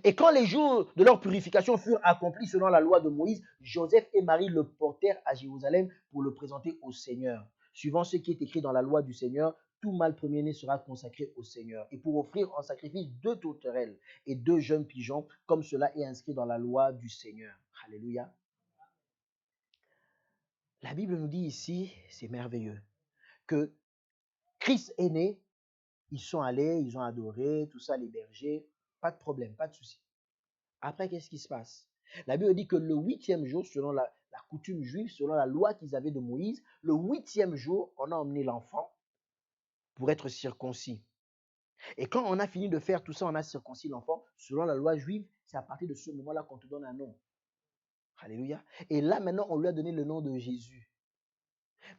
Et quand les jours de leur purification furent accomplis selon la loi de Moïse, Joseph et Marie le portèrent à Jérusalem pour le présenter au Seigneur. Suivant ce qui est écrit dans la loi du Seigneur, tout mâle premier-né sera consacré au Seigneur. Et pour offrir en sacrifice 2 tourterelles et 2 jeunes pigeons, comme cela est inscrit dans la loi du Seigneur. Alléluia. La Bible nous dit ici, c'est merveilleux, que Christ est né, ils sont allés, ils ont adoré, tout ça, les bergers, pas de problème, pas de souci. Après, qu'est-ce qui se passe? La Bible dit que le 8e jour, selon la coutume juive, selon la loi qu'ils avaient de Moïse, le 8e jour, on a emmené l'enfant pour être circoncis. Et quand on a fini de faire tout ça, on a circoncis l'enfant, selon la loi juive, c'est à partir de ce moment-là qu'on te donne un nom. Alléluia. Et là, maintenant, on lui a donné le nom de Jésus.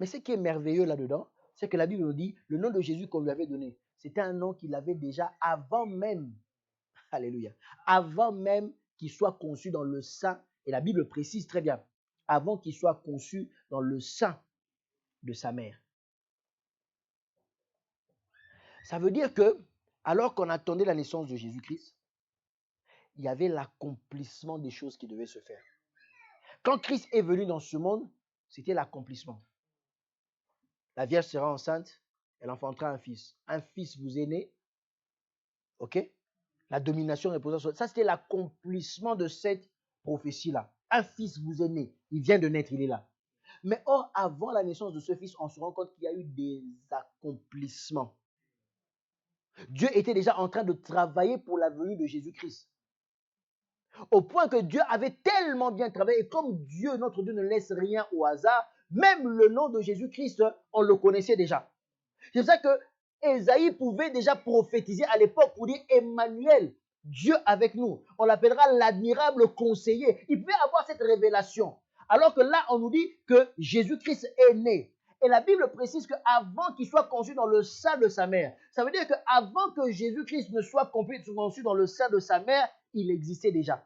Mais ce qui est merveilleux là-dedans, c'est que la Bible nous dit, le nom de Jésus qu'on lui avait donné, c'était un nom qu'il avait déjà avant même, alléluia, avant même qu'il soit conçu dans le sein, et la Bible précise très bien, avant qu'il soit conçu dans le sein de sa mère. Ça veut dire que, alors qu'on attendait la naissance de Jésus-Christ, il y avait l'accomplissement des choses qui devaient se faire. Quand Christ est venu dans ce monde, c'était l'accomplissement. La Vierge sera enceinte, elle enfantera un fils. Un fils vous est né, ok? La domination reposant sur... Ça, c'était l'accomplissement de cette prophétie-là. Un fils vous est né, il vient de naître, il est là. Mais or, avant la naissance de ce fils, on se rend compte qu'il y a eu des accomplissements. Dieu était déjà en train de travailler pour la venue de Jésus-Christ. Au point que Dieu avait tellement bien travaillé, et comme Dieu, notre Dieu, ne laisse rien au hasard, même le nom de Jésus-Christ, on le connaissait déjà. C'est pour ça que Ésaïe pouvait déjà prophétiser à l'époque pour dire Emmanuel, Dieu avec nous. On l'appellera l'admirable conseiller. Il pouvait avoir cette révélation. Alors que là, on nous dit que Jésus-Christ est né. Et la Bible précise qu'avant qu'il soit conçu dans le sein de sa mère, ça veut dire qu'avant que Jésus-Christ ne soit conçu dans le sein de sa mère, il existait déjà.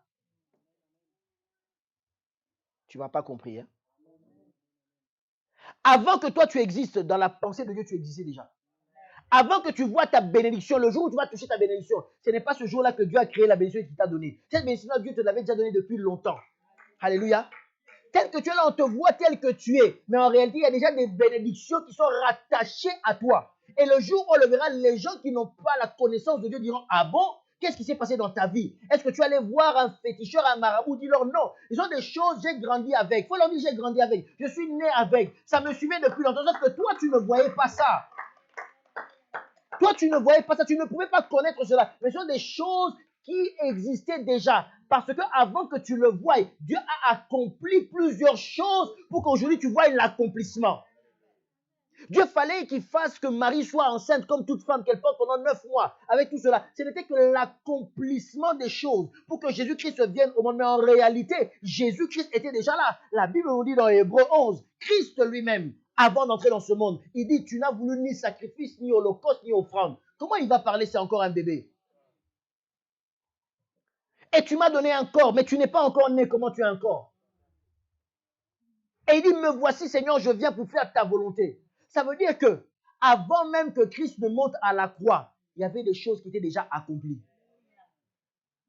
Tu ne m'as pas compris. Hein? Avant que toi tu existes, dans la pensée de Dieu, tu existais déjà. Avant que tu vois ta bénédiction, le jour où tu vas toucher ta bénédiction, ce n'est pas ce jour-là que Dieu a créé la bénédiction qu'il t'a donnée. Cette bénédiction-là, Dieu te l'avait déjà donnée depuis longtemps. Alléluia. Tel que tu es là, on te voit tel que tu es. Mais en réalité, il y a déjà des bénédictions qui sont rattachées à toi. Et le jour où on le verra, les gens qui n'ont pas la connaissance de Dieu diront, ah bon? Qu'est-ce qui s'est passé dans ta vie? Est-ce que tu allais voir un féticheur, un marabout? Dis-leur non. Ils ont des choses, j'ai grandi avec. Il faut leur dire, j'ai grandi avec. Je suis né avec. Ça me suivait depuis longtemps. Sauf que toi, tu ne voyais pas ça. Toi, tu ne voyais pas ça. Tu ne pouvais pas connaître cela. Mais ce sont des choses qui existaient déjà. Parce que avant que tu le voies, Dieu a accompli plusieurs choses pour qu'aujourd'hui tu voies l'accomplissement. Dieu fallait qu'il fasse que Marie soit enceinte comme toute femme, qu'elle porte pendant 9 mois. Avec tout cela, ce n'était que l'accomplissement des choses pour que Jésus-Christ vienne au monde. Mais en réalité, Jésus-Christ était déjà là. La Bible nous dit dans Hébreux 11, Christ lui-même, avant d'entrer dans ce monde, il dit, tu n'as voulu ni sacrifice, ni holocauste, ni offrande. Comment il va parler, c'est encore un bébé? Et tu m'as donné un corps, mais tu n'es pas encore né. Comment tu as un corps? Et il dit, me voici Seigneur, je viens pour faire ta volonté. Ça veut dire que, avant même que Christ ne monte à la croix, il y avait des choses qui étaient déjà accomplies.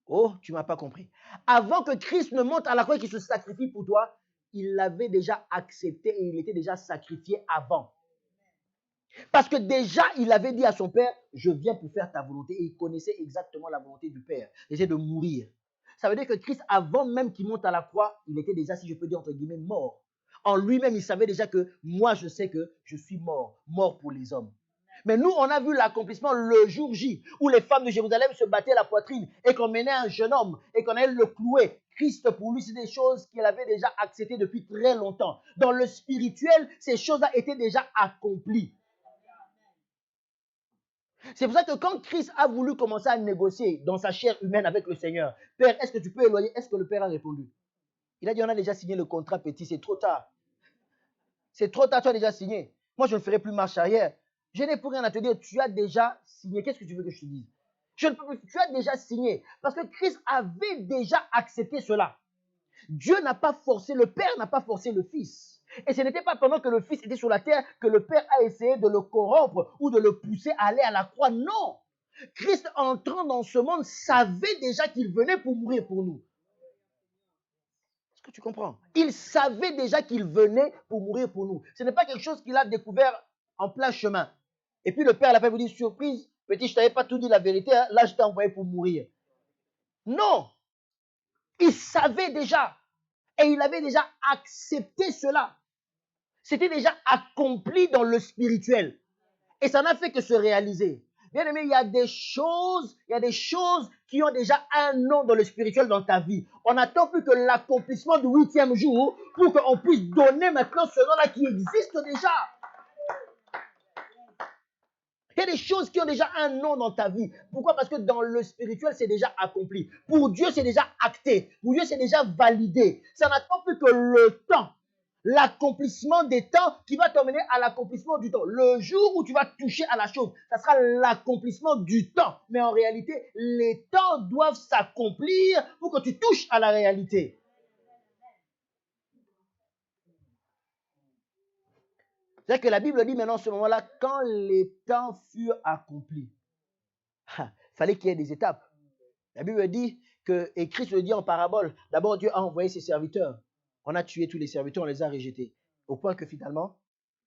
Oh, tu ne m'as pas compris. Avant que Christ ne monte à la croix et qu'il se sacrifie pour toi, il l'avait déjà accepté et il était déjà sacrifié avant. Parce que déjà, il avait dit à son Père, je viens pour faire ta volonté. Et il connaissait exactement la volonté du Père. C'est de mourir. Ça veut dire que Christ, avant même qu'il monte à la croix, il était déjà, si je peux dire entre guillemets, mort. En lui-même, il savait déjà que moi, je sais que je suis mort, mort pour les hommes. Mais nous, on a vu l'accomplissement le jour J, où les femmes de Jérusalem se battaient la poitrine et qu'on menait un jeune homme et qu'on allait le clouer. Christ, pour lui, c'est des choses qu'il avait déjà acceptées depuis très longtemps. Dans le spirituel, ces choses-là étaient déjà accomplies. C'est pour ça que quand Christ a voulu commencer à négocier dans sa chair humaine avec le Seigneur, Père, est-ce que tu peux éloigner? Est-ce que le Père a répondu? Il a dit, on a déjà signé le contrat petit, c'est trop tard. C'est trop tard, tu as déjà signé. Moi, je ne ferai plus marche arrière. Je n'ai pour rien à te dire, tu as déjà signé. Qu'est-ce que tu veux que je te dise? Je ne peux plus, tu as déjà signé. Parce que Christ avait déjà accepté cela. Dieu n'a pas forcé, le Père n'a pas forcé le Fils. Et ce n'était pas pendant que le Fils était sur la terre que le Père a essayé de le corrompre ou de le pousser à aller à la croix. Non. Christ, entrant dans ce monde, savait déjà qu'il venait pour mourir pour nous. Est-ce que tu comprends? Il savait déjà qu'il venait pour mourir pour nous. Ce n'est pas quelque chose qu'il a découvert en plein chemin. Et puis le Père l'a fait vous dire, surprise, petit, je ne t'avais pas tout dit la vérité, hein, là je t'ai envoyé pour mourir. Non. Il savait déjà. Et il avait déjà accepté cela. C'était déjà accompli dans le spirituel. Et ça n'a fait que se réaliser. Bien aimé, il y a des choses qui ont déjà un nom dans le spirituel dans ta vie. On n'attend plus que l'accomplissement du 8e jour pour qu'on puisse donner maintenant ce nom-là qui existe déjà. Il y a des choses qui ont déjà un nom dans ta vie. Pourquoi? Parce que dans le spirituel, c'est déjà accompli. Pour Dieu, c'est déjà acté. Pour Dieu, c'est déjà validé. Ça n'attend plus que le temps. L'accomplissement des temps qui va t'emmener à l'accomplissement du temps. Le jour où tu vas toucher à la chose, ça sera l'accomplissement du temps. Mais en réalité, les temps doivent s'accomplir pour que tu touches à la réalité. C'est-à-dire que la Bible dit maintenant, en ce moment-là, quand les temps furent accomplis, il fallait qu'il y ait des étapes. La Bible dit que, et Christ le dit en parabole, d'abord Dieu a envoyé ses serviteurs. On a tué tous les serviteurs, on les a rejetés. Au point que finalement,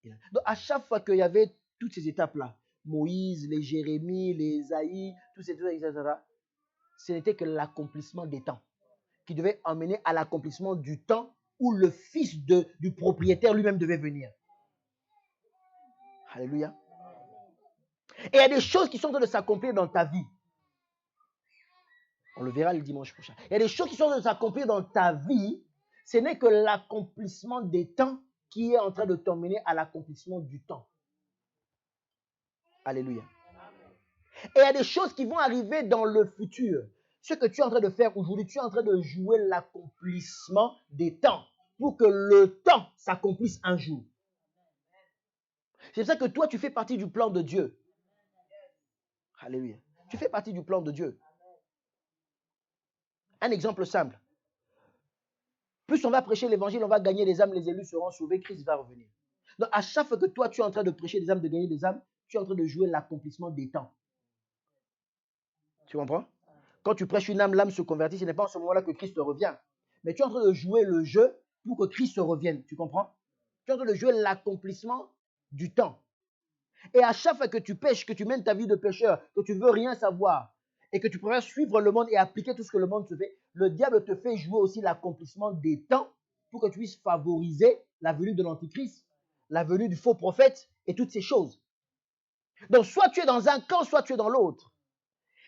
donc à chaque fois qu'il y avait toutes ces étapes-là, Moïse, les Jérémie, les Isaïe, tous ces trucs, etc., ce n'était que l'accomplissement des temps qui devait emmener à l'accomplissement du temps où le fils du propriétaire lui-même devait venir. Alléluia. Et il y a des choses qui sont en train de s'accomplir dans ta vie. On le verra le dimanche prochain. Il y a des choses qui sont en train de s'accomplir dans ta vie. Ce n'est que l'accomplissement des temps qui est en train de t'emmener à l'accomplissement du temps. Alléluia. Et il y a des choses qui vont arriver dans le futur. Ce que tu es en train de faire aujourd'hui, tu es en train de jouer l'accomplissement des temps pour que le temps s'accomplisse un jour. C'est ça que toi, tu fais partie du plan de Dieu. Alléluia. Tu fais partie du plan de Dieu. Un exemple simple. Plus on va prêcher l'évangile, on va gagner des âmes, les élus seront sauvés, Christ va revenir. Donc à chaque fois que toi, tu es en train de prêcher des âmes, de gagner des âmes, tu es en train de jouer l'accomplissement des temps. Tu comprends? Quand tu prêches une âme, l'âme se convertit, ce n'est pas en ce moment-là que Christ revient. Mais tu es en train de jouer le jeu pour que Christ revienne. Tu comprends? Tu es en train de jouer l'accomplissement du temps. Et à chaque fois que tu pêches, que tu mènes ta vie de pécheur, que tu ne veux rien savoir, et que tu préfères suivre le monde et appliquer tout ce que le monde se fait, le diable te fait jouer aussi l'accomplissement des temps pour que tu puisses favoriser la venue de l'Antichrist, la venue du faux prophète et toutes ces choses. Donc soit tu es dans un camp, soit tu es dans l'autre.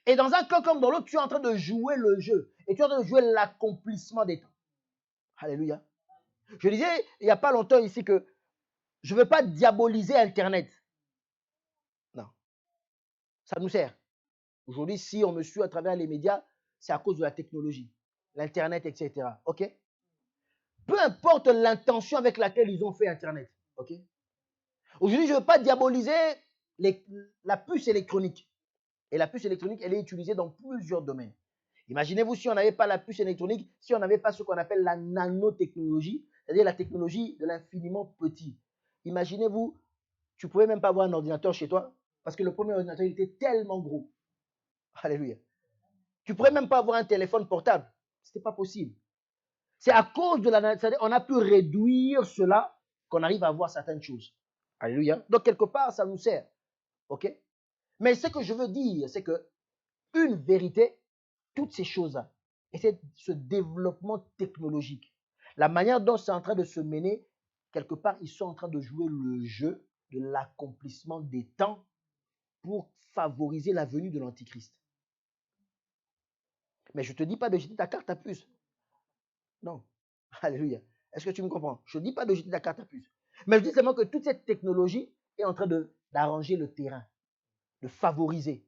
Et dans un camp comme dans l'autre, tu es en train de jouer le jeu. Et tu es en train de jouer l'accomplissement des temps. Alléluia. Je disais il n'y a pas longtemps ici que je ne veux pas diaboliser Internet. Non. Ça nous sert. Aujourd'hui, si on me suit à travers les médias, c'est à cause de la technologie, l'Internet, etc. OK? Peu importe l'intention avec laquelle ils ont fait Internet. OK? Aujourd'hui, je ne veux pas diaboliser la puce électronique. Et la puce électronique, elle est utilisée dans plusieurs domaines. Imaginez-vous si on n'avait pas la puce électronique, si on n'avait pas ce qu'on appelle la nanotechnologie, c'est-à-dire la technologie de l'infiniment petit. Imaginez-vous, tu ne pouvais même pas avoir un ordinateur chez toi parce que le premier ordinateur il était tellement gros. Alléluia. Tu ne pourrais même pas avoir un téléphone portable. Ce n'était pas possible. C'est à cause de la... On a pu réduire cela qu'on arrive à avoir certaines choses. Alléluia. Donc, quelque part, ça nous sert. OK? Mais ce que je veux dire, c'est que une vérité, toutes ces choses-là, et c'est ce développement technologique, la manière dont c'est en train de se mener, quelque part, ils sont en train de jouer le jeu de l'accomplissement des temps pour favoriser la venue de l'Antichrist. Mais je ne te dis pas de jeter ta carte à puce. Non. Alléluia. Est-ce que tu me comprends? Je ne dis pas de jeter ta carte à puce. Mais je dis seulement que toute cette technologie est en train d'arranger le terrain, de favoriser.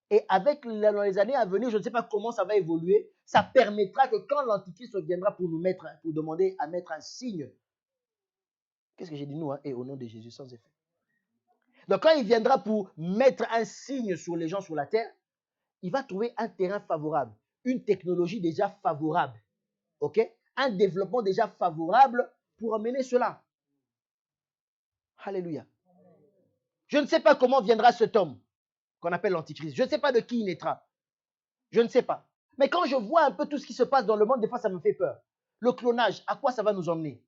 Et avec dans les années à venir, je ne sais pas comment ça va évoluer, ça permettra que quand l'Antichrist viendra pour nous mettre, pour demander à mettre un signe, qu'est-ce que j'ai dit nous, hein? Et au nom de Jésus, sans effet. Donc quand il viendra pour mettre un signe sur les gens sur la terre, il va trouver un terrain favorable, une technologie déjà favorable, ok? Un développement déjà favorable pour amener cela. Alléluia. Je ne sais pas comment viendra cet homme qu'on appelle l'Antichrist. Je ne sais pas de qui il naîtra. Je ne sais pas. Mais quand je vois un peu tout ce qui se passe dans le monde, des fois, ça me fait peur. Le clonage, à quoi ça va nous emmener?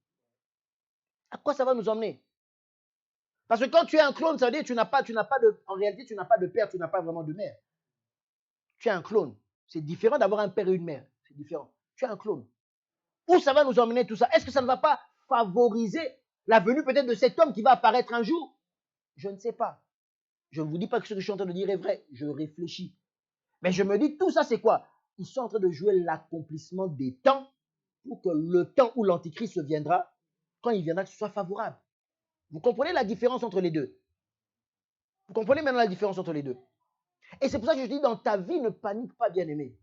À quoi ça va nous emmener? Parce que quand tu es un clone, ça veut dire que en réalité, tu n'as pas de père, tu n'as pas vraiment de mère. Tu es un clone. C'est différent d'avoir un père et une mère. C'est différent. Tu es un clone. Où ça va nous emmener tout ça? Est-ce que ça ne va pas favoriser la venue peut-être de cet homme qui va apparaître un jour? Je ne sais pas. Je ne vous dis pas que ce que je suis en train de dire est vrai. Je réfléchis. Mais je me dis, tout ça, c'est quoi? Ils sont en train de jouer l'accomplissement des temps pour que le temps où l'Antichrist viendra, quand il viendra, que ce soit favorable. Vous comprenez la différence entre les deux? Vous comprenez maintenant la différence entre les deux? Et c'est pour ça que je dis, dans ta vie, ne panique pas, bien-aimé.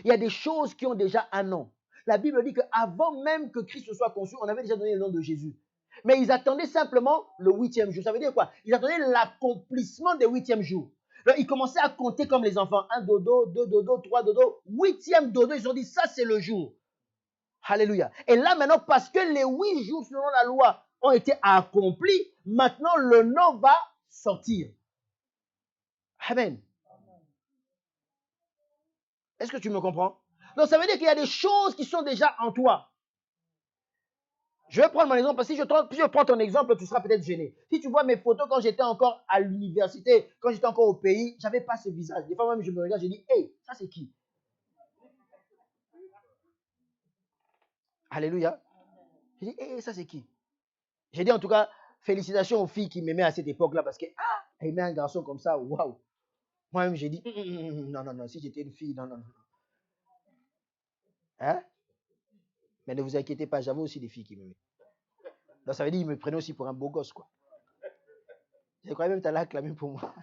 Il y a des choses qui ont déjà un nom. La Bible dit qu'avant même que Christ soit conçu, on avait déjà donné le nom de Jésus. Mais ils attendaient simplement le 8e jour. Ça veut dire quoi? Ils attendaient l'accomplissement des 8e jours. Alors, ils commençaient à compter comme les enfants. 1 dodo, 2 dodo, 3 dodo, 8e dodo. Ils ont dit, ça c'est le jour. Alléluia. Et là maintenant, parce que les 8 jours selon la loi ont été accomplis, maintenant le nom va sortir. Amen. Est-ce que tu me comprends? Donc ça veut dire qu'il y a des choses qui sont déjà en toi. Je vais prendre mon exemple parce que si je prends ton exemple, tu seras peut-être gêné. Si tu vois mes photos quand j'étais encore à l'université, quand j'étais encore au pays, je n'avais pas ce visage. Des fois même, je me regarde, je dis, hey, ça c'est qui? Alléluia. Je dis, hey, ça c'est qui? J'ai dit en tout cas, félicitations aux filles qui m'aimaient à cette époque-là parce que, aimer un garçon comme ça, waouh. Moi-même, j'ai dit, non, non, non, si j'étais une fille, non, non, non. Hein? Mais ne vous inquiétez pas, j'avais aussi des filles qui m'aimaient. Donc ça veut dire qu'ils me prenaient aussi pour un beau gosse, quoi. Je croyais même que tu allais acclamer pour moi.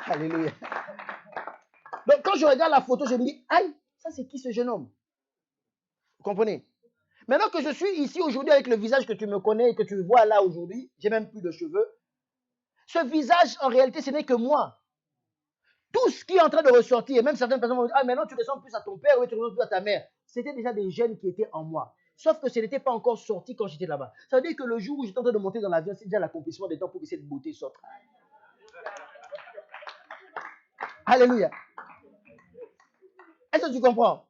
Alléluia. Donc quand je regarde la photo, je me dis, aïe, ça c'est qui ce jeune homme? Vous comprenez? Maintenant que je suis ici aujourd'hui avec le visage que tu me connais et que tu vois là aujourd'hui, j'ai même plus de cheveux. Ce visage, en réalité, ce n'est que moi. Tout ce qui est en train de ressortir, et même certaines personnes vont dire, ah, maintenant tu ressembles plus à ton père, oui, tu ressembles plus à ta mère. C'était déjà des gènes qui étaient en moi. Sauf que ce n'était pas encore sorti quand j'étais là-bas. Ça veut dire que le jour où j'étais en train de monter dans l'avion, c'est déjà l'accomplissement des temps pour que cette beauté sorte. Alléluia. Est-ce que tu comprends?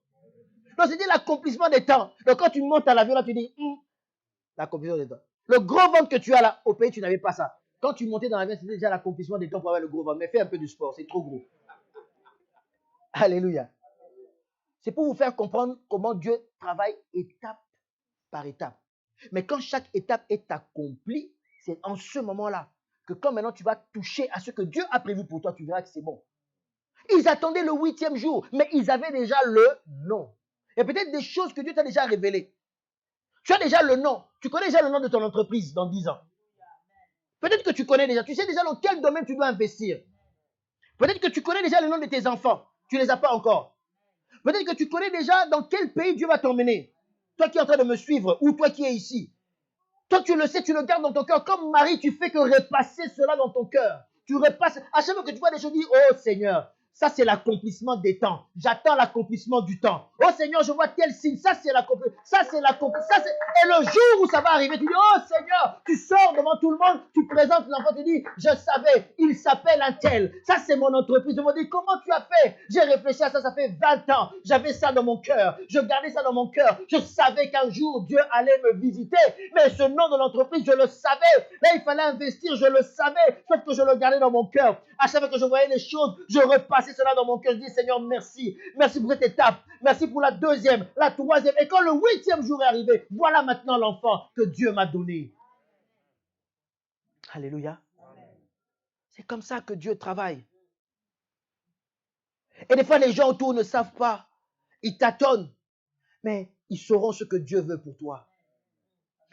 Donc c'était l'accomplissement des temps. Donc quand tu montes à l'avion, là, tu dis, l'accomplissement des temps. Le gros ventre que tu as là, au pays, tu n'avais pas ça. Quand tu montais dans l'avion, c'était déjà l'accomplissement des temps pour avoir le gros ventre. Mais fais un peu de sport, c'est trop gros. Alléluia. C'est pour vous faire comprendre comment Dieu travaille étape par étape. Mais quand chaque étape est accomplie, c'est en ce moment-là que quand maintenant tu vas toucher à ce que Dieu a prévu pour toi, tu verras que c'est bon. Ils attendaient le 8e jour, mais ils avaient déjà le nom. Il y a peut-être des choses que Dieu t'a déjà révélées. Tu as déjà le nom. Tu connais déjà le nom de ton entreprise dans 10 ans. Peut-être que tu connais déjà. Tu sais déjà dans quel domaine tu dois investir. Peut-être que tu connais déjà le nom de tes enfants. Tu ne les as pas encore. Peut-être que tu connais déjà dans quel pays Dieu va t'emmener. Toi qui es en train de me suivre ou toi qui es ici. Toi, tu le sais, tu le gardes dans ton cœur. Comme Marie, tu fais que repasser cela dans ton cœur. Tu repasses. À chaque fois que tu vois des choses, dis, oh Seigneur, ça c'est l'accomplissement des temps. J'attends l'accomplissement du temps. Oh Seigneur, je vois tel signe. Ça c'est l'accomplissement. Ça c'est l'accomplissement. Et le jour où ça va arriver, tu dis, oh Seigneur, tu sors devant tout le monde, tu présentes l'enfant, tu dis, je savais, il s'appelle un tel. Ça c'est mon entreprise. Je me dis, comment tu as fait? J'ai réfléchi à ça, ça fait 20 ans. J'avais ça dans mon cœur. Je gardais ça dans mon cœur. Je savais qu'un jour Dieu allait me visiter. Mais ce nom de l'entreprise, je le savais. Là, il fallait investir, je le savais. Sauf que je le gardais dans mon cœur. À chaque fois que je voyais les choses, je repassais cela dans mon cœur. Je dis, Seigneur, merci. Merci pour cette étape. Merci pour la 2e, la 3e. Et quand le 8e jour est arrivé, voilà maintenant l'enfant que Dieu m'a donné. Alléluia. C'est comme ça que Dieu travaille. Et des fois, les gens autour ne savent pas. Ils tâtonnent. Mais ils sauront ce que Dieu veut pour toi.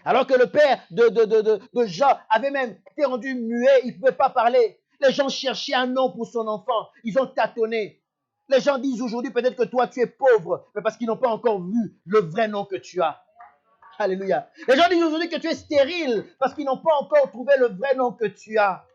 Alors que le père de Jean avait même été rendu muet, il ne pouvait pas parler. Les gens cherchaient un nom pour son enfant. Ils ont tâtonné. Les gens disent aujourd'hui peut-être que toi tu es pauvre, mais parce qu'ils n'ont pas encore vu le vrai nom que tu as. Alléluia. Les gens disent aujourd'hui que tu es stérile, parce qu'ils n'ont pas encore trouvé le vrai nom que tu as.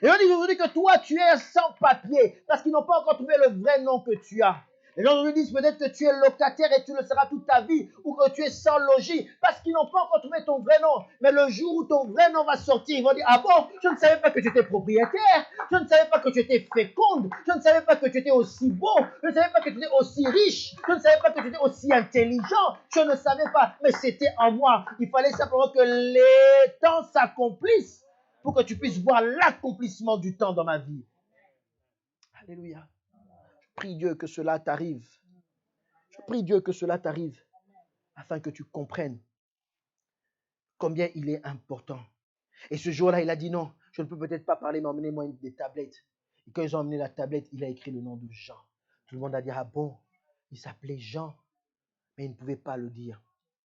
Les gens disent aujourd'hui que toi tu es sans papier, parce qu'ils n'ont pas encore trouvé le vrai nom que tu as. Les gens nous disent peut-être que tu es locataire et tu le seras toute ta vie, ou que tu es sans logis, parce qu'ils n'ont pas encore trouvé ton vrai nom. Mais le jour où ton vrai nom va sortir, ils vont dire, ah bon, je ne savais pas que tu étais propriétaire, je ne savais pas que tu étais féconde, je ne savais pas que tu étais aussi beau, je ne savais pas que tu étais aussi riche, je ne savais pas que tu étais aussi intelligent, je ne savais pas, mais c'était en moi. Il fallait simplement que les temps s'accomplissent pour que tu puisses voir l'accomplissement du temps dans ma vie. Alléluia. Prie Dieu que cela t'arrive. Je prie Dieu que cela t'arrive afin que tu comprennes combien il est important. Et ce jour-là, il a dit non, je ne peux peut-être pas parler, mais emmenez-moi des tablettes. Et quand ils ont emmené la tablette, il a écrit le nom de Jean. Tout le monde a dit, ah bon, il s'appelait Jean, mais il ne pouvait pas le dire.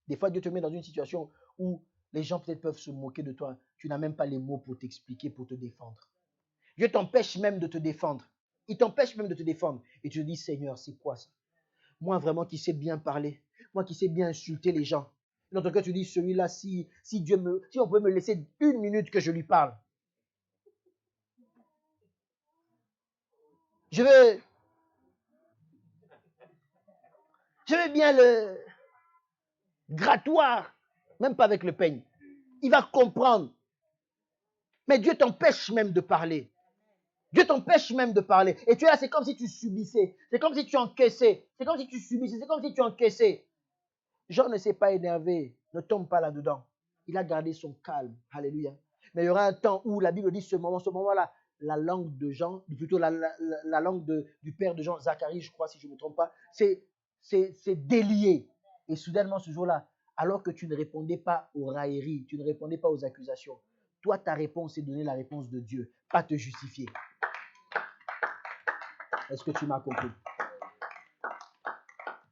Des fois, Dieu te met dans une situation où les gens peut-être peuvent se moquer de toi. Tu n'as même pas les mots pour t'expliquer, pour te défendre. Dieu t'empêche même de te défendre. Il t'empêche même de te défendre. Et tu te dis, Seigneur, c'est quoi ça? Moi vraiment qui sais bien parler. Moi qui sais bien insulter les gens. Dans ton cœur, tu dis, celui-là, si on pouvait me laisser 1 minute que je lui parle. Je vais bien le grattoir. Même pas avec le peigne. Il va comprendre. Mais Dieu t'empêche même de parler. Dieu t'empêche même de parler. Et tu es là, c'est comme si tu subissais. C'est comme si tu encaissais. C'est comme si tu subissais. C'est comme si tu encaissais. Jean ne s'est pas énervé, ne tombe pas là-dedans. Il a gardé son calme. Alléluia. Mais il y aura un temps où la Bible dit ce moment-là, la langue de Jean, plutôt la langue du père de Jean, Zacharie, je crois, si je ne me trompe pas, c'est délié. Et soudainement, ce jour-là, alors que tu ne répondais pas aux railleries, tu ne répondais pas aux accusations, toi, ta réponse, c'est donner la réponse de Dieu, pas te justifier. Est-ce que tu m'as compris?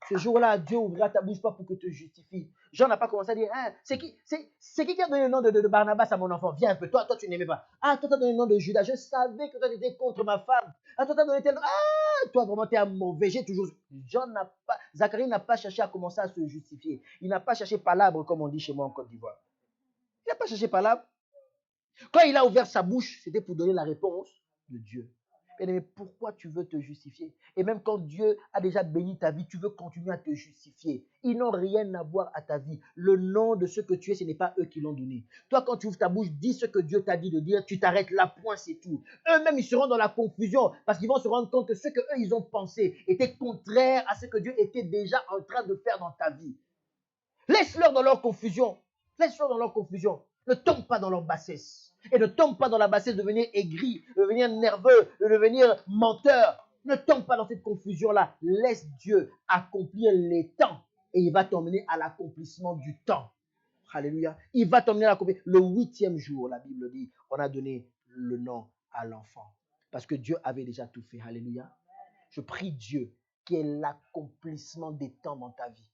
Ce jour-là, Dieu ouvrira ta bouche pas pour que tu te justifies. Jean n'a pas commencé à dire, hein, c'est qui qui a donné le nom de Barnabas à mon enfant? Viens un peu, toi tu n'aimais pas. Ah, toi tu as donné le nom de Judas. Je savais que toi tu étais contre ma femme. Ah, toi tu as donné tel nom. Ah, toi vraiment tu es un mauvais. J'ai toujours. Zacharie n'a pas cherché à commencer à se justifier. Il n'a pas cherché palabre, comme on dit chez moi en Côte d'Ivoire. Il n'a pas cherché palabre. Quand il a ouvert sa bouche, c'était pour donner la réponse de Dieu. Mais pourquoi tu veux te justifier? Et même quand Dieu a déjà béni ta vie, tu veux continuer à te justifier. Ils n'ont rien à voir à ta vie. Le nom de ce que tu es, ce n'est pas eux qui l'ont donné. Toi, quand tu ouvres ta bouche, dis ce que Dieu t'a dit de dire, tu t'arrêtes là, point, c'est tout. Eux-mêmes, ils seront dans la confusion parce qu'ils vont se rendre compte que ce qu'eux, ils ont pensé était contraire à ce que Dieu était déjà en train de faire dans ta vie. Laisse-leur dans leur confusion. Laisse-leur dans leur confusion. Ne tombe pas dans leur bassesse. Et ne tombe pas dans la bassesse de devenir aigri, de devenir nerveux, de devenir menteur. Ne tombe pas dans cette confusion-là. Laisse Dieu accomplir les temps. Et il va t'emmener à l'accomplissement du temps. Alléluia. Il va t'emmener à l'accomplissement. Le 8e jour, la Bible dit, on a donné le nom à l'enfant. Parce que Dieu avait déjà tout fait. Alléluia. Je prie Dieu qui est l'accomplissement des temps dans ta vie.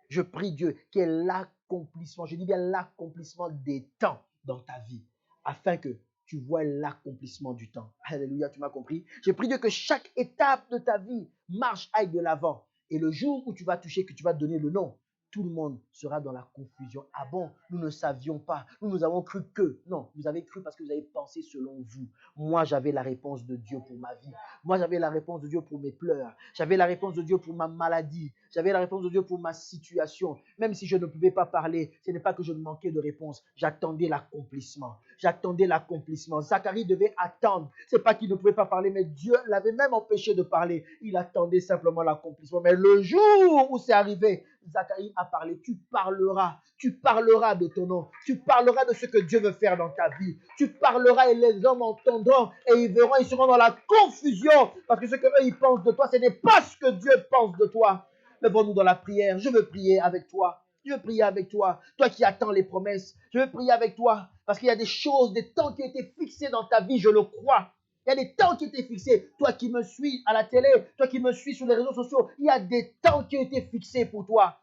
Je prie Dieu qui est l'accomplissement, je dis bien l'accomplissement des temps dans ta vie, afin que tu vois l'accomplissement du temps. Alléluia, tu m'as compris? Je prie Dieu que chaque étape de ta vie marche, aille de l'avant. Et le jour où tu vas toucher, que tu vas donner le nom, tout le monde sera dans la confusion. Ah bon, nous ne savions pas. Nous avons cru que. Non, vous avez cru parce que vous avez pensé selon vous. Moi, j'avais la réponse de Dieu pour ma vie. Moi, j'avais la réponse de Dieu pour mes pleurs. J'avais la réponse de Dieu pour ma maladie. J'avais la réponse de Dieu pour ma situation. Même si je ne pouvais pas parler, ce n'est pas que je manquais de réponse. J'attendais l'accomplissement. J'attendais l'accomplissement. Zacharie devait attendre. Ce n'est pas qu'il ne pouvait pas parler, mais Dieu l'avait même empêché de parler. Il attendait simplement l'accomplissement. Mais le jour où c'est arrivé, Zacharie a parlé. Tu parleras de ton nom. Tu parleras de ce que Dieu veut faire dans ta vie. Tu parleras et les hommes entendront et ils verront, ils seront dans la confusion parce que ce qu'eux ils pensent de toi, ce n'est pas ce que Dieu pense de toi. Levons-nous dans la prière. Je veux prier avec toi. Je veux prier avec toi. Toi qui attends les promesses, je veux prier avec toi parce qu'il y a des choses, des temps qui ont été fixés dans ta vie, je le crois. Il y a des temps qui ont été fixés. Toi qui me suis à la télé, toi qui me suis sur les réseaux sociaux, il y a des temps qui ont été fixés pour toi.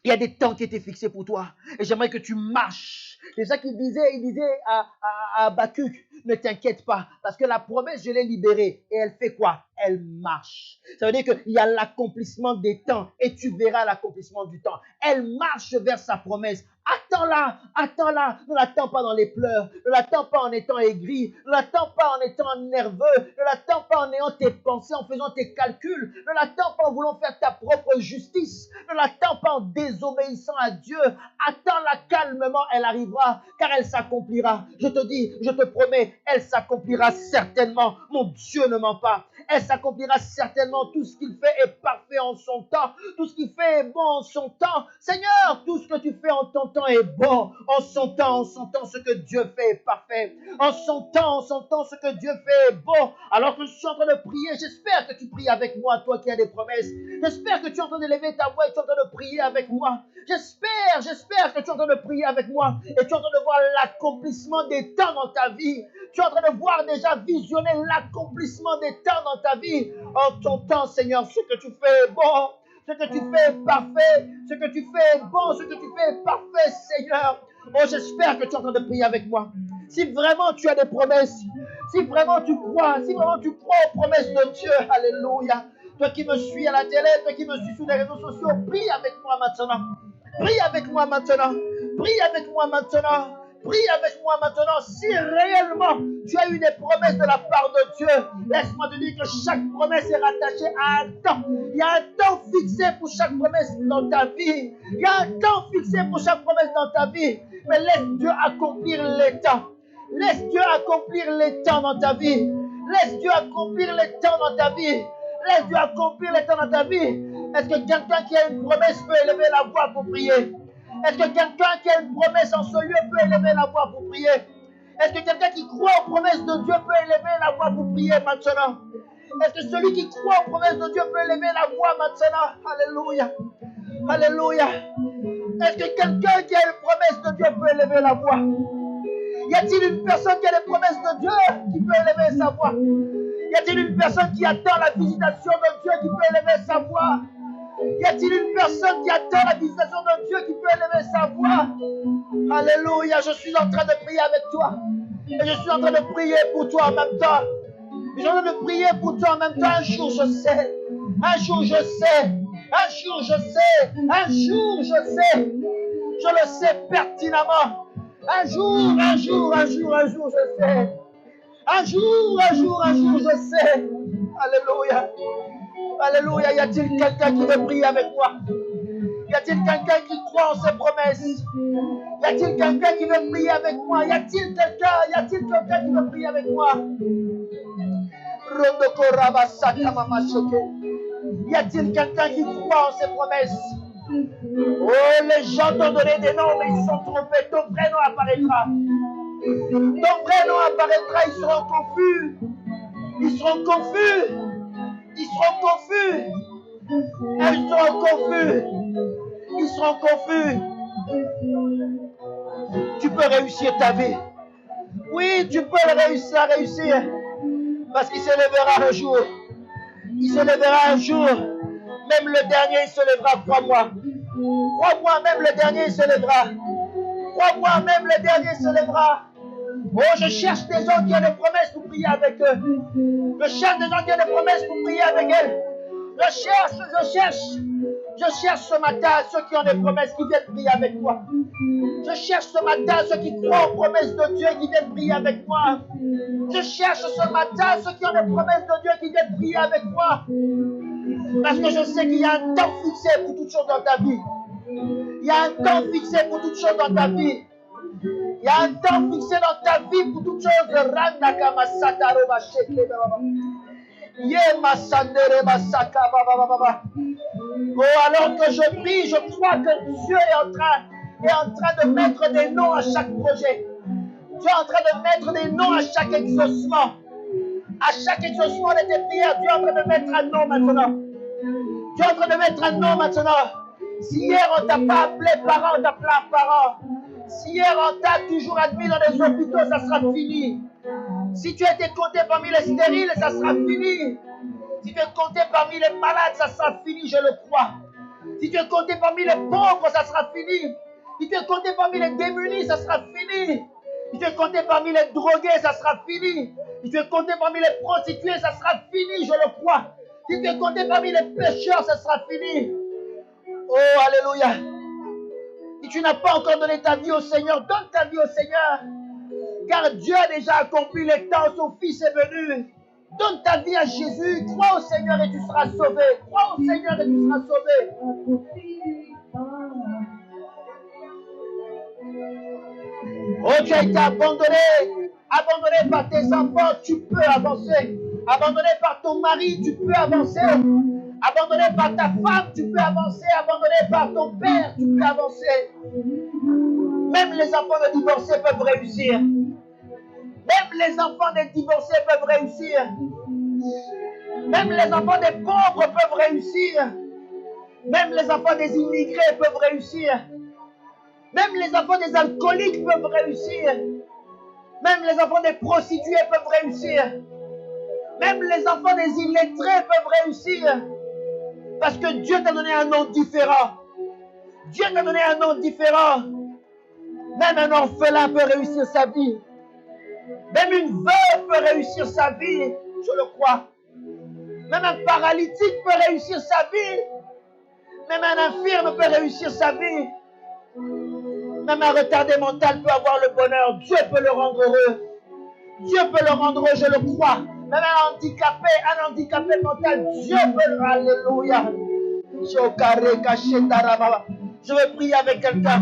Il y a des temps qui étaient fixés pour toi. Et j'aimerais que tu marches. C'est ça qu'il disait à Habakkuk, ne t'inquiète pas, parce que la promesse, je l'ai libérée. Et elle fait quoi? Elle marche. Ça veut dire qu'il y a l'accomplissement des temps et tu verras l'accomplissement du temps. Elle marche vers sa promesse. Attends-la, attends-la. Ne l'attends pas dans les pleurs. Ne l'attends pas en étant aigri. Ne l'attends pas en étant nerveux. Ne l'attends pas en ayant tes pensées, en faisant tes calculs. Ne l'attends pas en voulant faire ta propre justice. Ne l'attends pas en désobéissant à Dieu. Attends-la calmement, elle arrivera, car elle s'accomplira. Je te dis, je te promets, elle s'accomplira certainement. Mon Dieu ne ment pas. Elle s'accomplira certainement. Tout ce qu'il fait est parfait en son temps. Tout ce qu'il fait est bon en son temps. Seigneur, tout ce que tu fais en ton temps est bon. En son temps, ce que Dieu fait est parfait. En son temps, ce que Dieu fait est bon. Alors que je suis en train de prier, j'espère que tu pries avec moi, toi qui as des promesses. J'espère que tu es en train de lever ta voix et tu es en train de prier avec moi. J'espère que tu es en train de prier avec moi et tu es en train de voir l'accomplissement des temps dans ta vie. Tu es en train de voir déjà visionner l'accomplissement des temps dans ta vie. En ton temps, Seigneur, ce que tu fais est bon, ce que tu fais est parfait, ce que tu fais est bon, ce que tu fais est parfait, Seigneur. Oh, j'espère que tu es en train de prier avec moi. Si vraiment tu as des promesses, si vraiment tu crois aux promesses de Dieu, alléluia. Toi qui me suis à la télé, toi qui me suis sur les réseaux sociaux, prie avec moi maintenant. Prie avec moi maintenant. Prie avec moi maintenant. Prie avec moi maintenant. Si réellement tu as eu des promesses de la part de Dieu, laisse-moi te dire que chaque promesse est rattachée à un temps. Il y a un temps fixé pour chaque promesse dans ta vie. Il y a un temps fixé pour chaque promesse dans ta vie. Mais laisse Dieu accomplir les temps. Laisse Dieu accomplir les temps dans ta vie. Laisse Dieu accomplir les temps dans ta vie. Laisse Dieu accomplir les temps dans ta vie. Est-ce que quelqu'un qui a une promesse peut élever la voix pour prier? Est-ce que quelqu'un qui a une promesse en ce lieu peut élever la voix pour prier? Est-ce que quelqu'un qui croit aux promesses de Dieu peut élever la voix pour prier maintenant? Est-ce que celui qui croit aux promesses de Dieu peut élever la voix maintenant? Alléluia. Alléluia. Est-ce que quelqu'un qui a une promesse de Dieu peut élever la voix? Y a-t-il une personne qui a les promesses de Dieu qui peut élever sa voix? Y a-t-il une personne qui attend la visitation de Dieu qui peut élever sa voix? Y a-t-il une personne qui attend la visitation de Dieu qui peut élever sa voix? Alléluia, je suis en train de prier avec toi. Et je suis en train de prier pour toi en même temps. Je suis en train de prier pour toi en même temps. Un jour je sais. Un jour je sais. Un jour je sais. Un jour je sais. Je le sais pertinemment. Un jour je sais. Un jour je sais. Alléluia. Alléluia. Y a-t-il quelqu'un qui veut prier avec moi? Y a-t-il quelqu'un qui croit en ses promesses? Y a-t-il quelqu'un qui veut prier avec moi? Y a-t-il quelqu'un qui veut prier avec moi? Y a-t-il quelqu'un qui croit en ses promesses? Oh, les gens t'ont donné des noms, mais ils se sont trompés. Ton vrai nom apparaîtra. Ton vrai nom apparaîtra, ils seront confus. Ils seront confus. Ils seront confus. Ils seront confus. Ils seront confus. Tu peux réussir ta vie. Oui, tu peux réussir. Parce qu'il se lèvera un jour. Il se lèvera un jour. Même le dernier, il se lèvera, crois-moi. Crois-moi, même le dernier, il se lèvera. Crois-moi, même le dernier se lèvera. Oh, je cherche des gens qui ont des promesses pour prier avec eux. Je cherche des gens qui ont des promesses pour prier avec elles. Je cherche ce matin ceux qui ont des promesses qui viennent prier avec moi. Je cherche ce matin ceux qui croient aux promesses de Dieu qui viennent prier avec moi. Je cherche ce matin ceux qui ont des promesses de Dieu qui viennent prier avec moi. Parce que je sais qu'il y a un temps fixé pour toutes choses dans ta vie. Il y a un temps fixé pour toutes choses dans ta vie. Il y a un temps fixé dans ta vie pour toutes choses. Oh, alors que je prie, je crois que Dieu est en train de mettre des noms à chaque projet. Dieu est en train de mettre des noms à chaque exaucement. À chaque exaucement de tes prières, Dieu est en train de mettre un nom maintenant. Dieu est en train de mettre un nom maintenant. Si hier on t'a pas appelé parent, on t'a appelé parent. Si hier on t'a toujours admis dans les hôpitaux, ça sera fini. Si tu as été compté parmi les stériles, ça sera fini. Si tu es compté parmi les malades, ça sera fini, je le crois. Si tu es compté parmi les pauvres, ça sera fini. Si tu es compté parmi les démunis, ça sera fini. Si tu es compté parmi les drogués, ça sera fini. Si tu es compté parmi les prostituées, ça sera fini, je le crois. Si tu es compté parmi les pécheurs, ça sera fini. Oh, alléluia. Si tu n'as pas encore donné ta vie au Seigneur, donne ta vie au Seigneur. Car Dieu a déjà accompli les temps, son Fils est venu. Donne ta vie à Jésus, crois au Seigneur et tu seras sauvé. Crois au Seigneur et tu seras sauvé. Oh, tu as été abandonné par tes enfants, tu peux avancer. Abandonné par ton mari, tu peux avancer. Abandonné par ta femme, tu peux avancer. Abandonné par ton père, tu peux avancer. Même les enfants de divorcés peuvent réussir. Même les enfants des divorcés peuvent réussir. Même les enfants des pauvres peuvent réussir. Même les enfants des immigrés peuvent réussir. Même les enfants des alcooliques peuvent réussir. Même les enfants des prostituées peuvent réussir. Même les enfants des illettrés peuvent réussir. Parce que Dieu t'a donné un nom différent. Dieu t'a donné un nom différent. Même un orphelin peut réussir sa vie. Même une veuve peut réussir sa vie, je le crois. Même un paralytique peut réussir sa vie. Même un infirme peut réussir sa vie. Même un retardé mental peut avoir le bonheur. Dieu peut le rendre heureux. Dieu peut le rendre heureux, je le crois. Même un handicapé mental, Dieu peut le... Alléluia. Je vais prier avec quelqu'un.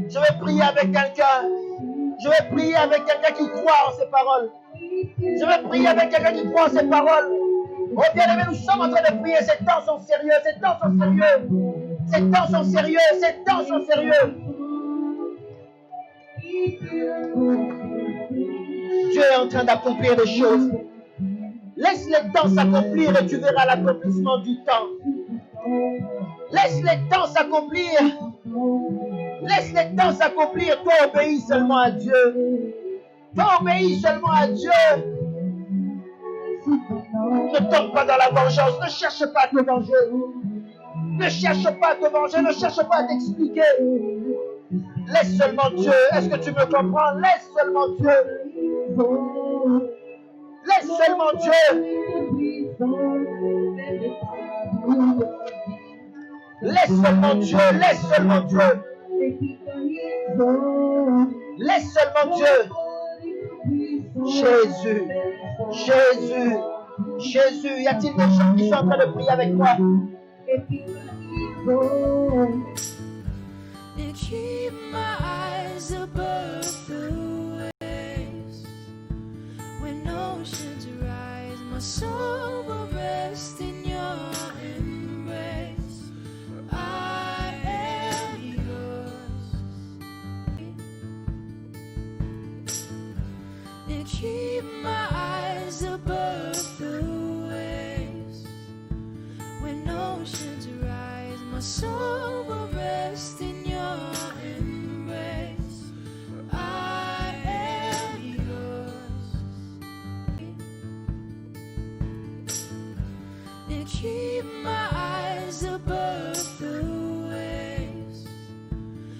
Je vais prier avec quelqu'un. Je vais prier avec quelqu'un qui croit en ses paroles. Je vais prier avec quelqu'un qui croit en ses paroles. Oh bien-aimé, nous sommes en train de prier. Ces temps sont sérieux, ces temps sont sérieux. Ces temps sont sérieux, ces temps sont sérieux. Dieu est en train d'accomplir des choses. Laisse les temps s'accomplir et tu verras l'accomplissement du temps. Laisse les temps s'accomplir. Laisse les temps s'accomplir. Toi, obéis seulement à Dieu. Toi, obéis seulement à Dieu. Ne tombe pas dans la vengeance. Ne cherche pas à te venger. Ne cherche pas à te venger. Ne cherche pas à t'expliquer. Laisse seulement Dieu. Est-ce que tu me comprends? Laisse seulement Dieu. Laisse seulement Dieu. Laisse seulement Dieu. Laisse seulement Dieu. Laisse seulement Dieu. Jésus. Jésus. Jésus. Y a-t-il des gens qui sont en train de prier avec moi? Keep my eyes above the waves. When oceans rise, my soul will rest in your embrace. For I am yours. And keep my eyes above the waves. When oceans rise, my soul will rest in your embrace. For I am yours. And keep my eyes